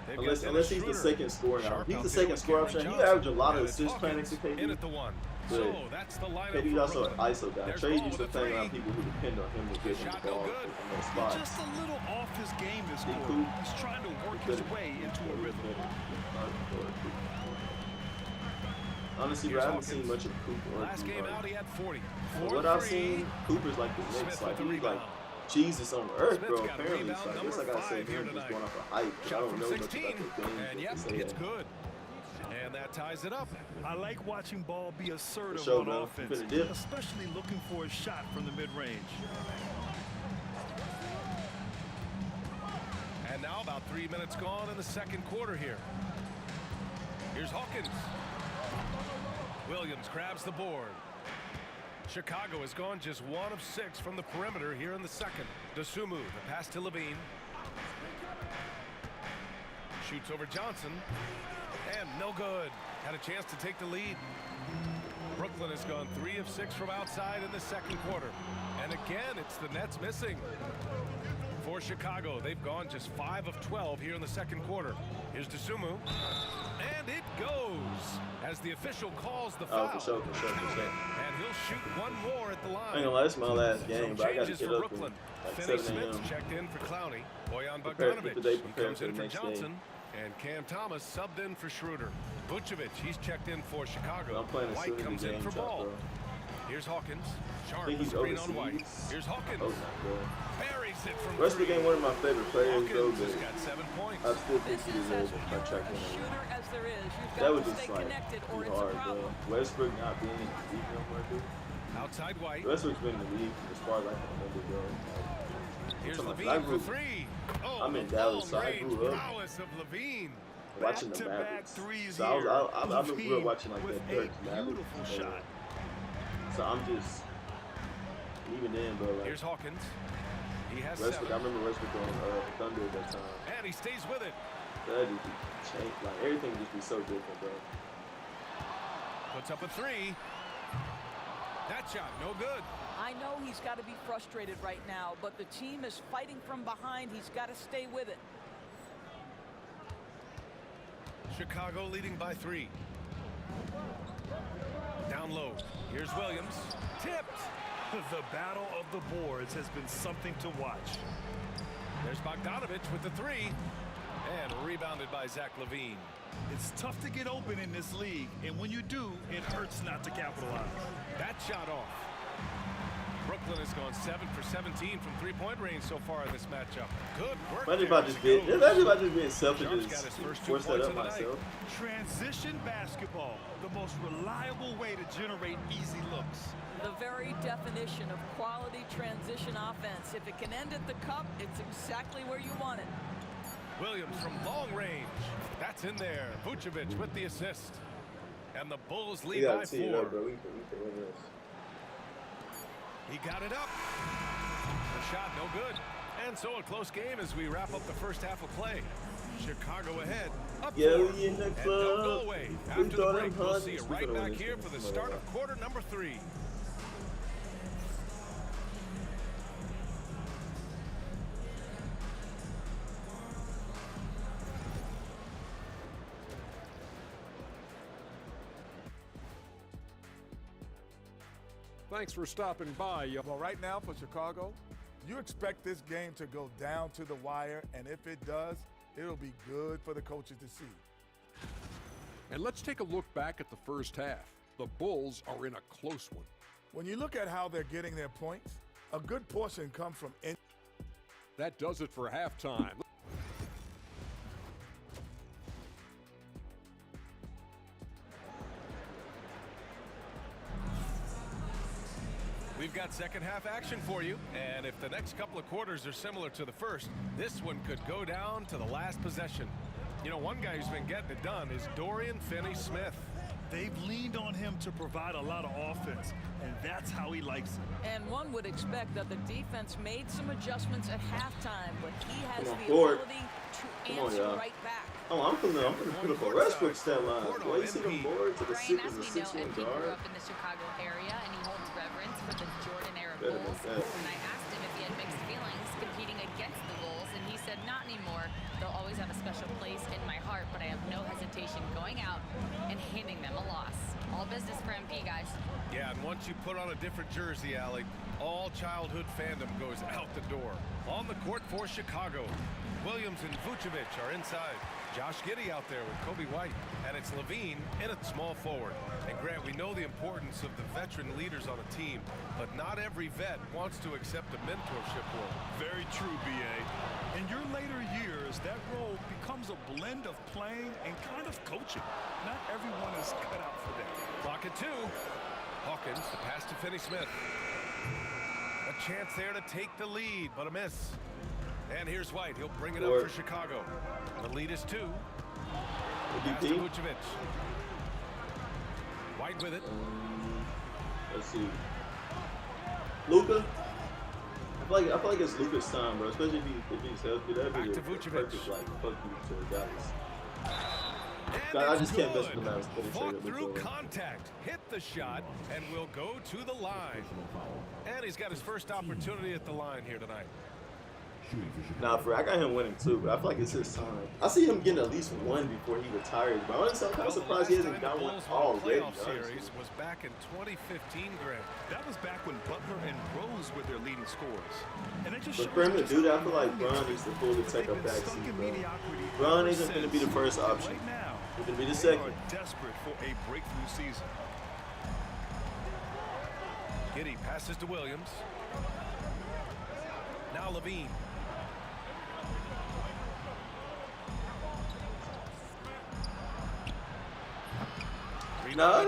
They've got Unless Dennis he's the Schroeder. second scoring Sharp option. He's out the there second with scorer Cameron option. He Johnson. averaged a lot of And it's assists playing next Hawkins to KD. in at the 1. But So that's the lineup KD's for also an Brooklyn. ISO guy. There's Trey Ball used to with a play around three. people who depend on him to get him the Shot no ball good. from those He's spots. just a little off his game this He quarter. cool. He's trying to work his way into a rhythm. Honestly, bro, I haven't seen much of Cooper. or Last game Cooper. out, he had 40. From what I've seen, Cooper's like the Knicks. Smith Like, with the he's like rebound. Jesus on earth, Smith's bro. got a Apparently, rebound, so I guess I number gotta say 5 here him just tonight. going off of hype. I Shot don't from know much 16. about the game. And yep, to say it's that. good. And that ties it up. I like watching Ball be assertive sure, on bro. offense, Finna dip. especially looking for a shot from the mid-range. And now about 3 minutes gone in the second quarter here. Here's Hawkins. Williams grabs the board. Chicago has gone just 1 of 6 from the perimeter here in the second. Dosunmu, the pass to Levine. Shoots over Johnson. And no good. Had a chance to take the lead. Brooklyn has gone 3 of 6 from outside in the second quarter. And again, it's the Nets missing. For Chicago, they've gone just 5 of 12 here in the second quarter. Here's Dosunmu. And it goes as the official calls the foul. Oh, for sure. And he'll shoot one more at the line. I ain't gonna lie, this is my last game, but I gotta get up Brooklyn. at Finney 7 a.m. Smith checked in for Clowney. Bojan Prepare Bogdanovic comes in for for the next Johnson. game. And Cam Thomas subbed in for Schroeder. Vucevic, he's checked in for Chicago. I'm playing White comes in for Ball. Bro. Here's Hawkins. I Sharp think he's screen on White. overseas. Here's Hawkins. Oh, my Buries it from God. Rest of the 3. game, one of my favorite players, though, Hawkins but has got 7 points. I still think he deserves a track as there is. You've That got was to just stay like connected or too it's a hard, problem. bro. Westbrook not being in the league no more, dude. Outside White. Westbrook's been in the league as far as I can remember, bro. Here's I Levine grew- for 3. Oh, I'm in the Dallas, so I long-range grew up prowess of Levine. watching the Mavericks. So I grew up watching like that Dirk Mavericks. Shot. So I'm just, even then, bro. Like, Here's Hawkins. He has Westbrook, 7. I remember Westbrook on the Thunder at that time. And he stays with it. That just be changed. Like everything would just be so different, bro. Puts up a 3. That shot, no good. I know he's got to be frustrated right now, but the team is fighting from behind. He's got to stay with it. Chicago leading by 3. Down low. Here's Williams. Tipped. The battle of the boards has been something to watch. There's Bogdanovic with the 3. And rebounded by Zach LaVine. It's tough to get open in this league, and when you do, it hurts not to capitalize. That shot off. Brooklyn has gone 7 for 17 from 3-point range so far in this matchup. Good work. Imagine if I just being selfish and Sharp's got his first 2 force that points up of the night. myself. Transition basketball, the most reliable way to generate easy looks. The very definition of quality transition offense. If it can end at the cup, it's exactly where you want it. Williams from long range. That's in there. Vucevic with the assist. And the Bulls lead by 4. It up, bro. We can win this. He got it up. The shot no good. And so a close game as we wrap up the first half of play. Chicago ahead. Up 4. In the And club. don't go away. After the thought break, I'm we'll hot. see you We right could've won back this here one. for the start of quarter number 3. Thanks for stopping by. Well, right now for Chicago, you expect this game to go down to the wire, and if it does, it'll be good for the coaches to see. And let's take a look back at the first half. The Bulls are in a close one. When you look at how they're getting their points, a good portion comes from That does it for halftime. We've got second half action for you, and if the next couple of quarters are similar to the first, this one could go down to the last possession. You know, one guy who's been getting it done is Dorian Finney-Smith. They've leaned on him to provide a lot of offense, and that's how he likes it. And one would expect that the defense made some adjustments at halftime, but he has Come on, the Ford. ability to Come on, answer y'all. right back. Oh, I'm gonna put up a Westbrook stat line. Boy, you see them boards to the Brian, 6 as and the we know, 6-1 MP grew guard. up in the Chicago area, and he holds reverence for the Jordan-era Better Bulls. than that. And I asked him if he had mixed feelings competing against the Bulls, and he said, not anymore. They'll always have a special place in my heart, but I have no hesitation going out and handing them a loss. All business for MP, guys. Yeah, and once you put on a different jersey, Allie, all childhood fandom goes out the door. On the court for Chicago, Williams and Vucevic are inside. Josh Giddey out there with Kobe White, and it's LaVine in at small forward. And Grant, we know the importance of the veteran leaders on a team, but not every vet wants to accept a mentorship role. Very true, B.A. In your later years, that role becomes a blend of playing and kind of coaching. Not everyone is cut out for that. Clock at 2. Hawkins, the pass to Finney-Smith. A chance there to take the lead, but a miss. And here's White. He'll bring it up for Chicago. The lead is 2. Pass to Vucevic. White with it. Let's see. Luka. I feel like it's Luka's time, bro. Especially if he's healthy. That'd be Back to the Vucevic. perfect like fuck you to Dallas. I just can't mess with the mouse. Fought through contact, hit the shot, and will go to the line. And he's got his first opportunity at the line here tonight. Nah, I got him winning too, but I feel like it's his time. I see him getting at least one before he retires, but honestly, I'm kind of surprised he hasn't got one already. Playoff series was back in 2015, Greg. That was back when Butler and Rose were their leading scorers. And it just but for him to do that, I feel like Bron needs to fully take a backseat, bro. Bron isn't going to be the first option. He's going to be the second. Desperate for a breakthrough season. Giddey passes to Williams. Now Levine. Nah, I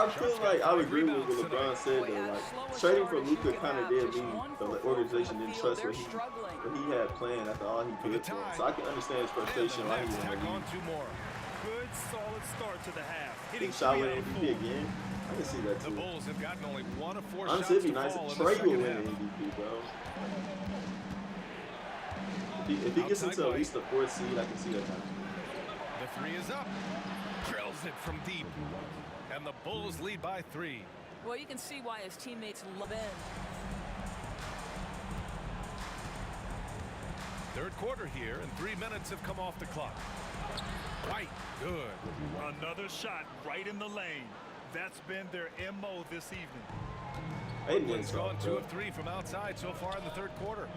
feel like I would agree with what LeBron said though. Like trading for Luka kind of did mean the organization didn't trust what he had planned after all he did for him. So I can understand his frustration why he wanted to leave. Good solid start to the half. He shot with MVP again. I can see that too. The Bulls have gotten only 1 of 4 honestly, shots it'd be nice if Trey would win the MVP, bro. If he gets into at least the 4th seed, I can see that happening. The 3 is up. Drills it from deep. And the Bulls lead by 3. Well, you can see why his teammates love him. Third quarter here, and 3 minutes have come off the clock. White, good. Another shot right in the lane. That's been their MO this evening. Brooklyn's gone 2 of 3 from outside so far in the third quarter.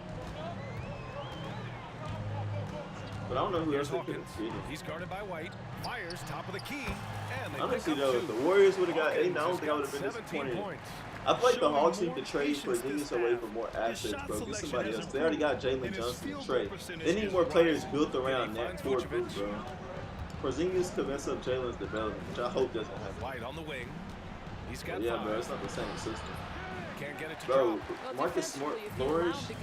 But I don't know who Here's else they could Hawkins. have beaten. He's guarded by White. Fires top of the key. And they Honestly pick up though, 2. if the Warriors would have got 8, I don't Hawkins think I would have has been got disappointed. 17 points. I feel like the Hawks need to trade for Porzingis away for more assets, bro. Get somebody else. They already got Jalen Johnson to trade. They need more players built around that core group, bro. Porzingis could mess up Jalen's development, which I hope doesn't happen. White on the wing. He's got yeah, 5. bro, it's not the same system. Can't get it to bro, drop. Marcus Smart flourished in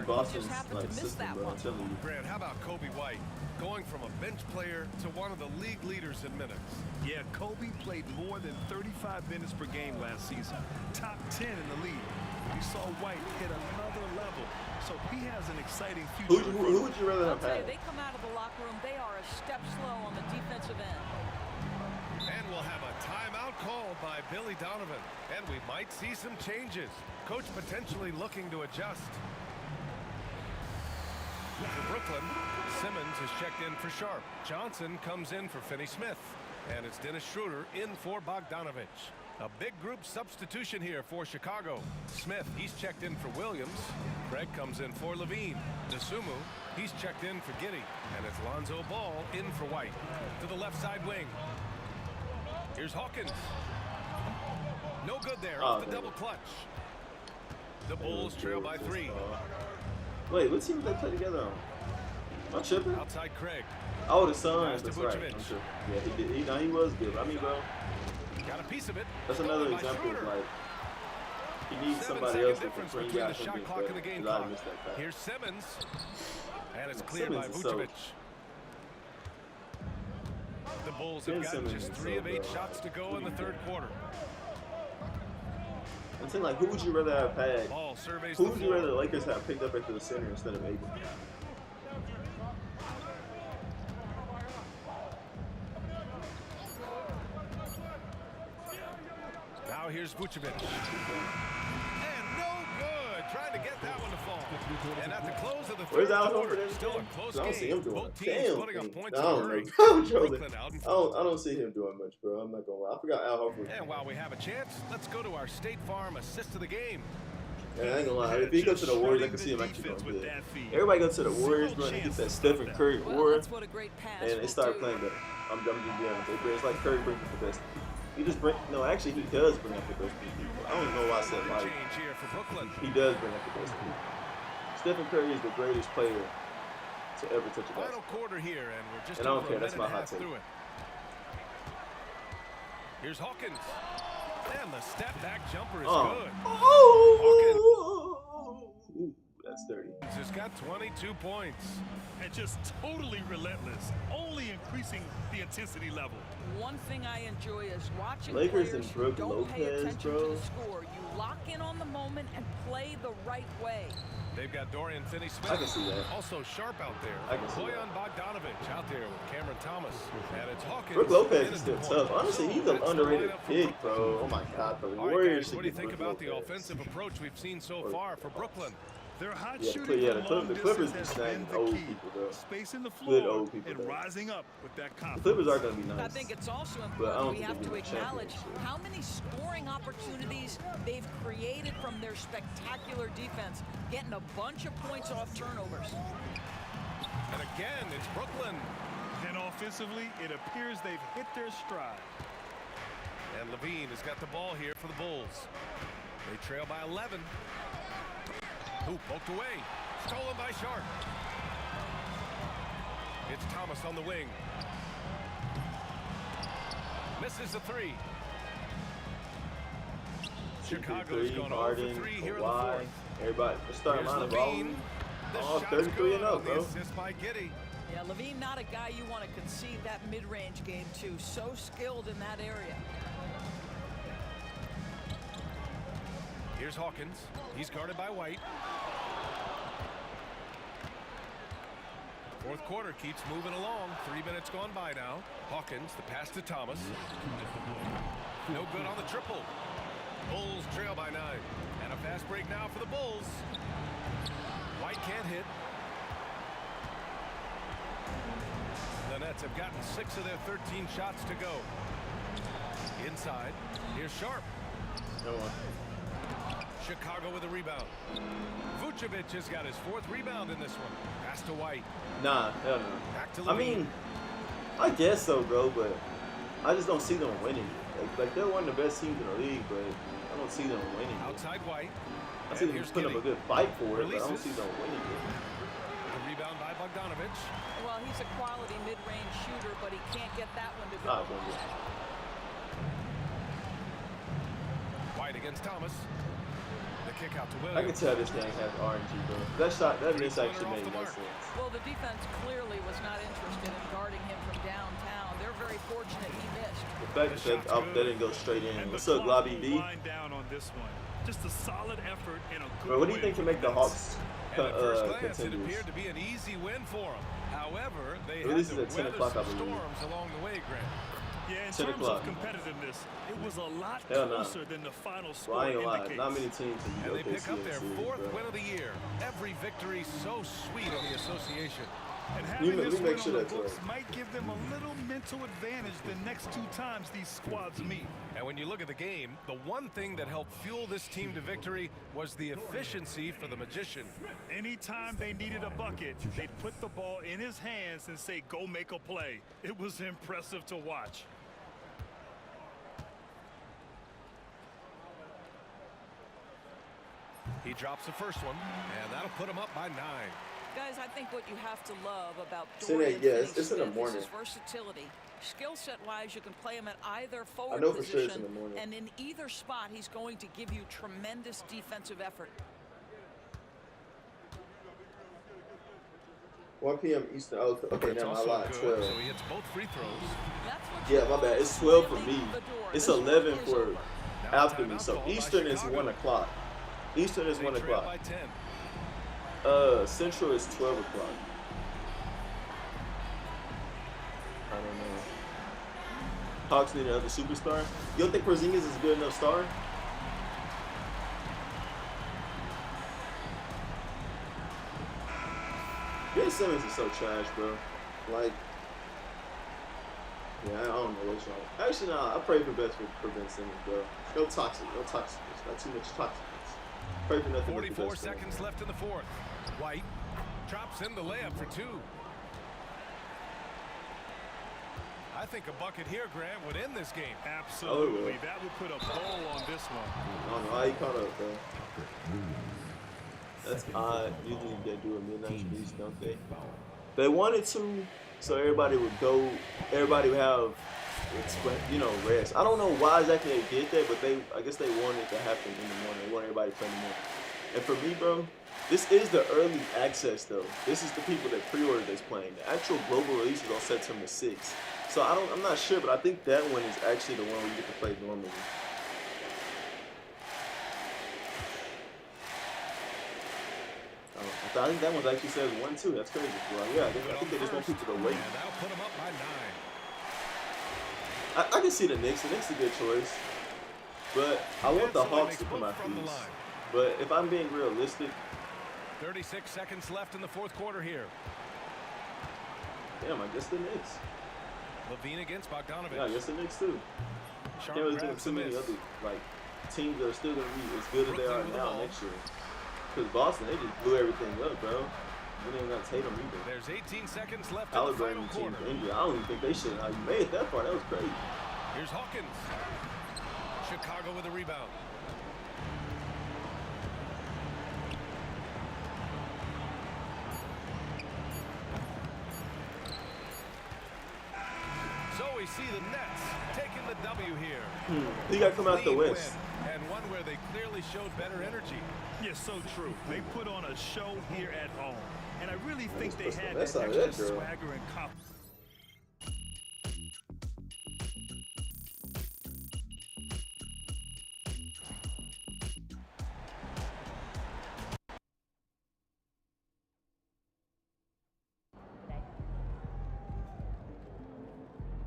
Boston's like system, bro. I'm telling you. Grant, how about Kobe White? Going from a bench player to one of the league leaders in minutes. Yeah, Kobe played more than 35 minutes per game last season. Top 10 in the league. We saw White hit another level. So he has an exciting future. Who would you rather have had? They come out of the locker room, they are a step slow on the defensive end. And we'll have a timeout called by Billy Donovan. And we might see some changes. Coach potentially looking to adjust. For Brooklyn, Simmons is checked in for Sharp. Johnson comes in for Finney-Smith. And it's Dennis Schroeder in for Bogdanovich. A big group substitution here for Chicago. Smith, he's checked in for Williams. Craig comes in for Levine. Dosunmu, he's checked in for Giddey. And it's Lonzo Ball in for White. To the left side wing. Here's Hawkins. No good there off the double clutch. The Bulls trail by 3. Wait, what team did they play together on? Am I tripping? Outside Craig. Oh, the Suns. That's right. I'm sure. Yeah, he did. He was good. I mean, bro. Got a piece of it. That's another example of like he needs somebody else that can bring out the shot clock and the game clock. Here's Simmons. And it's cleared by Vucevic. The Bulls have gotten just 3 of 8 shots to go in the third quarter. I'm saying, like, who would you rather have had? Who would you rather the Lakers have picked up after the center instead of Abrams? Now here's Vucevic. And no good. Trying to get that one to fall. And at the close of the third quarter, still a close I don't see game. him doing Both it. teams Damn. putting up points I in a don't hurry. know. I don't see him doing much, bro. I'm not gonna lie. I forgot Al Horford. And while we have a chance, let's go to our State Farm assist of the game. Yeah, I ain't gonna lie. If he goes to the Warriors, I can see him actually going good. Everybody goes to the Warriors, bro, and they get that Stephen Curry aura, and they start playing better. I'm just being honest. It's like Curry brings the best. He just bring. No, actually, he does bring up the best people. I don't know why I said like. He does bring up the best people. Stephen Curry is the greatest player to ever touch a Final quarter here, and we're just and I don't over care. a That's my minute and a hot half take. through it. Here's Hawkins. And the step back jumper is good. Ooh, that's dirty. He's just got 22 points. And just totally relentless, only increasing the intensity level. One thing I enjoy is watching Lakers players and who Brook don't pay Lopez, attention bro. to the score. You lock in on the moment and play the right way. They've got Dorian Finney-Smith. I can see that. Also Sharp out there. I can see Bojan Bogdanovic out there with Cameron Thomas. And it's Hawkins. Brook Lopez is still tough. Honestly, he's an underrated pick, bro. Oh my God, the Warriors should What do you get think Brook about the Lopez. offensive approach we've seen so far for Brooklyn? Their hot Yeah, shooting the Clippers be snagging old people, though. Spacing the Good floor old people, and though. rising up with that The confidence. Clippers are going to be nice. I think it's also But I don't important we think have they to win the acknowledge championship. how many scoring opportunities they've created from their spectacular defense, getting a bunch of points off turnovers. And again, it's Brooklyn. And offensively, it appears they've hit their stride. And Levine has got the ball here for the Bulls. They trail by 11. Hoop poked away. Stolen by Sharp. It's Thomas on the wing. Misses the three. Chicago's gone 0 for 3 here in the fourth. Everybody, the starting Here's lineup all Levine. The all shot's 33 good and up, on the bro. assist by Giddey. Yeah, Levine not a guy you want to concede that mid-range game to. So skilled in that area. Here's Hawkins. He's guarded by White. Fourth quarter keeps moving along. 3 minutes gone by now. Hawkins, the pass to Thomas. No good on the triple. Bulls trail by 9. And a fast break now for the Bulls. White can't hit. The Nets have gotten 6 of their 13 shots to go. Inside, here's Sharp. No one. Chicago with a rebound. Vucevic has got his 4th rebound in this one. Pass to White. Nah, hell no. Back to I Levine. mean, I guess so, bro, but I just don't see them winning. Like they're one of the best teams in the league, but I don't see them winning. Outside White. I see them putting up a good fight for it, but I don't see Releases. them winning it. The rebound by Bogdanovic. Well, he's a quality mid-range shooter, but he can't get that one to go. Not gonna get. White against Thomas. The kick out to I Williams. can tell this game has RNG, bro. That shot, that miss actually made no sense. Well, the defense clearly was not interested in guarding him from downtown. They're very fortunate he missed. The fact that didn't go straight in. And What's the up, clock Lobby will B? wind down on this one. Just a solid effort and a good Bro, what do you win think for can make the Nets. Hawks And at first glance, it contenders? appeared to be an easy win for them. However, they Well, had this to is at 10 weather o'clock, I some believe. storms along the way, Grant. Yeah, in 10 terms o'clock. of competitiveness, it was a lot Hell no. closer than the final Well, score I ain't gonna lie. indicates. Not many teams can And beat they pick OKC up in their series, 4th bro. win of the year. Every victory so sweet on the association. And having let this me make win sure on the that's books right. might give them a little mental advantage the next 2 times these squads meet. And when you look at the game, the one thing that helped fuel this team to victory was the efficiency for the Magician. Anytime they needed a bucket, they'd put the ball in his hands and say, go make a play. It was impressive to watch. He drops the first one, and that'll put him up by 9. Guys, I think what you have to love about It's in Dorian the- yeah, it's in the Finney-Smith morning. is his versatility. Skill set wise, you can play him at either I forward know for sure it's in position, the morning. and in either spot, he's going to give you tremendous defensive effort. 1 p.m. Eastern. Oh, okay, It's now I also lied. good, 12. so he hits both free throws. That's what Yeah, my bad. It's 12 for me. It's 11 for Now after me. timeout So called by Eastern is Chicago. 1 o'clock. Eastern is They 1 trail o'clock. by 10. Central is 12 o'clock. I don't know. Hawks need another superstar. You don't think Porzingis is a good enough star? Ben Simmons is so trash, bro. Like, yeah, I don't know what's wrong. Actually, nah, I pray for best for Ben Simmons, bro. No toxic, no toxic. Not too much toxicness. Pray for nothing but the 44 best for him. seconds left in the fourth. White drops in the layup for 2. I think a bucket here, Grant, would end this game. Absolutely. That would put a bow on this one. I don't know how you caught up, bro. That's odd. Usually they do a midnight release, don't they? They wanted to, so everybody would go. Everybody would have, rest. I don't know why exactly they did that, but I guess they wanted it to happen in the morning. They want everybody to play in the morning. And for me, bro, this is the early access though. This is the people that pre-ordered this playing. The actual global release is on September 6th. So I'm not sure, but I think that one is actually the one where you get to play normally. I think that one actually says 1-2. That's crazy. Well, yeah, I think they just want people to wait. And that'll put them up by 9. I can see the Knicks. The Knicks is a good choice. But I want the Hawks to come out these. But if I'm being realistic, 36 seconds left in the fourth quarter here. Damn, I guess the Knicks. Levine against Bogdanovich. Yeah, I guess the Knicks too. Sharp Can't really think of grabs too the many miss. other teams that are still going to be as good as they are now next year. Because Boston, they just blew everything up, bro. We didn't even got Tatum either. There's 18 seconds left in the Halliburton final team's quarter. injured. I don't even think they should. How you made it that far? That was crazy. Here's Hawkins. Chicago with a rebound. So we see the Nets taking the W here. He got to come out the Clean West. win, and one where they clearly showed better energy. Yes, so true. They put on a show here at home. And I really think they had That's that not extra it, girl. swagger and confidence.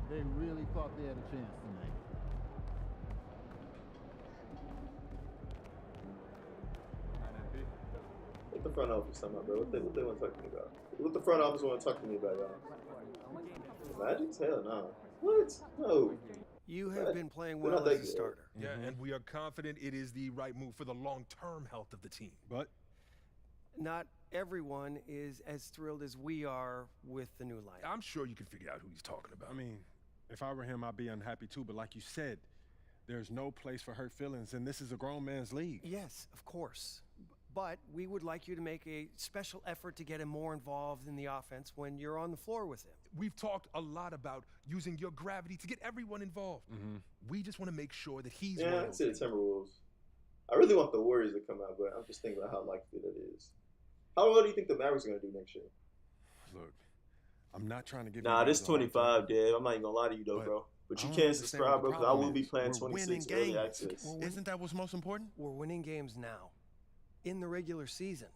They really thought they had a chance tonight. What the front office talking about, bro? What they want to talk to me about? What the front office want to talk to me about, y'all? Magic's? Hell no. What? No. You have been playing They're well not as that a good. starter. Yeah, and we are confident it is the right move for the long-term health of the team. But not everyone is as thrilled as we are with the new lineup. I'm sure you can figure out who he's talking about. I mean, if I were him, I'd be unhappy too. But like you said, there's no place for hurt feelings, and this is a grown man's league. Yes, of course. But we would like you to make a special effort to get him more involved in the offense when you're on the floor with him. We've talked a lot about using your gravity to get everyone involved. We just want to make sure that he's Yeah, one I of see those the Timberwolves. I really want the Warriors to come out, but I'm just thinking about how likely that is. How well do you think the Mavericks are going to do next year? Look, I'm not trying to give Nah, you this guys a hard 25, Dave. I'm not even going to lie to you, though, bro. But you can't subscribe, bro, because I will be playing We're winning 26 early games. access. Isn't that what's most important? We're winning games now, in the regular season.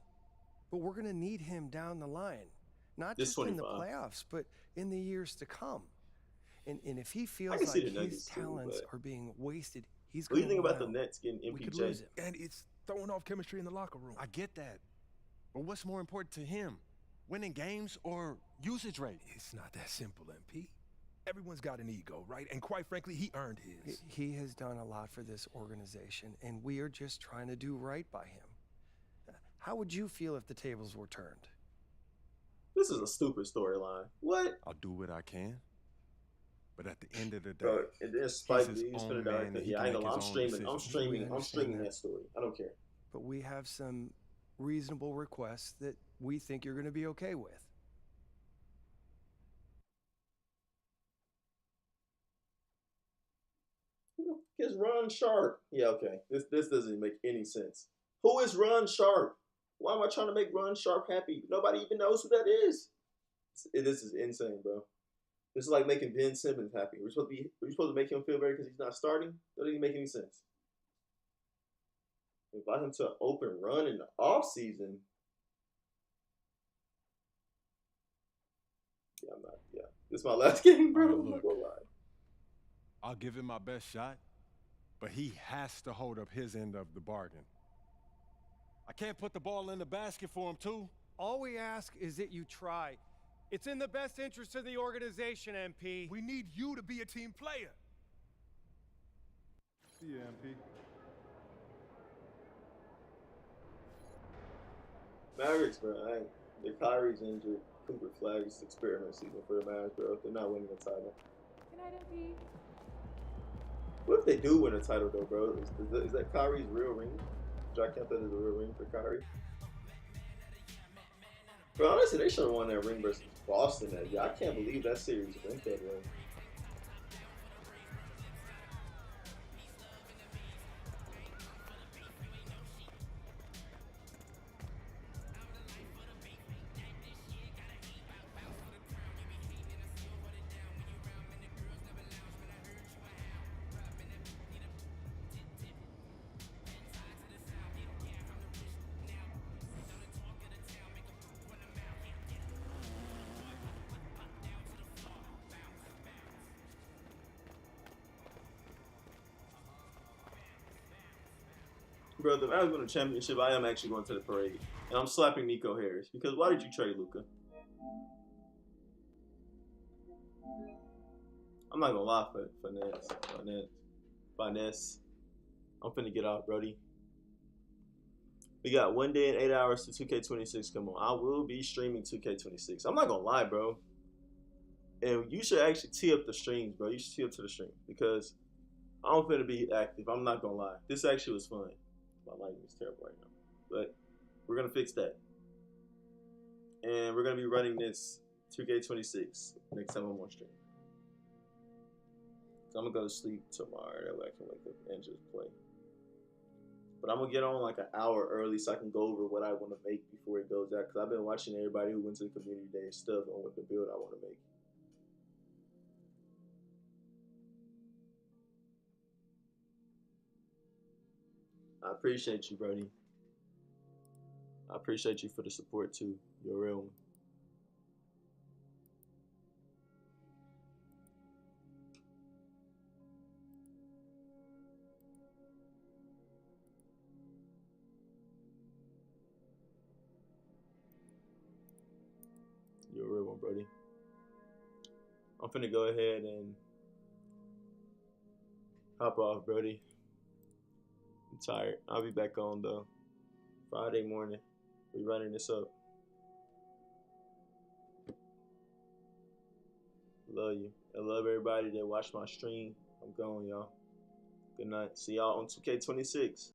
But we're going to need him down the line. Not This just in the 25. playoffs, but in the years to come. And if he I feels can see like the his Nuggets too, talents but- are being wasted, he's What do going you to think about the Nets getting We could MPJ? lose him. And it's throwing off chemistry in the locker room. I get that. But what's more important to him? Winning games or usage rate? It's not that simple, MP. Everyone's got an ego, right? And quite frankly, he earned his. He has done a lot for this organization, and we are just trying to do right by him. How would you feel if the tables were turned? This is a stupid storyline. What? I'll do what I can. But at the end of the day, Bro, and then Spike he's his Lee, you spin own it out like man that. and he Yeah, I can ain't gonna lie. make his own decisions. I'm streaming that story. I don't care. But we have some reasonable requests that we think you're going to be okay with. It's Ron Sharp. Yeah, okay. This doesn't make any sense. Who is Ron Sharp? Why am I trying to make Ron Sharp happy? Nobody even knows who that is. This is insane, bro. This is like making Ben Simmons happy. We're supposed to make him feel better because he's not starting? That doesn't even make any sense. Invite him to an open run in the offseason. Yeah, I'm not. Yeah. This is my last game, bro. I'm not gonna lie. I'll give him my best shot, but he has to hold up his end of the bargain. I can't put the ball in the basket for him, too. All we ask is that you try. It's in the best interest of the organization, MP. We need you to be a team player. Yeah, MP. Mavericks, bro. The Kyrie's injured. Cooper Flagg's experiment season for the Mavericks, bro. They're not winning the title. Good night, MP. What if they do win a title, though, bro? Is that Kyrie's real ring? Do I count that as a real ring for Kyrie? But honestly, they should have won that ring versus Boston that year. I can't believe that series went that way. Brother, if I win a championship, I am actually going to the parade. And I'm slapping Nico Harris. Because why did you trade Luka? I'm not gonna lie for finesse. I'm finna get out, Brody. We got 1 day and 8 hours to 2K26 come on. I will be streaming 2K26. I'm not gonna lie, bro. And you should actually tee up the streams, bro. You should tee up to the stream. Because I'm finna be active. I'm not gonna lie. This actually was fun. My lighting is terrible right now. But we're gonna fix that. And we're gonna be running this 2K26 next time I'm on stream. So I'm gonna go to sleep tomorrow. That way I can wake up and just play. But I'm gonna get on like an hour early so I can go over what I want to make before it goes out. Because I've been watching everybody who went to the community day stuff on what the build I want to make. I appreciate you, Brody. I appreciate you for the support too. You're a real one. You're a real one, Brody. I'm finna go ahead and hop off, Brody. I'm tired. I'll be back on though. Friday morning. We running this up. Love you. I love everybody that watched my stream. I'm going, y'all. Good night. See y'all on 2K26.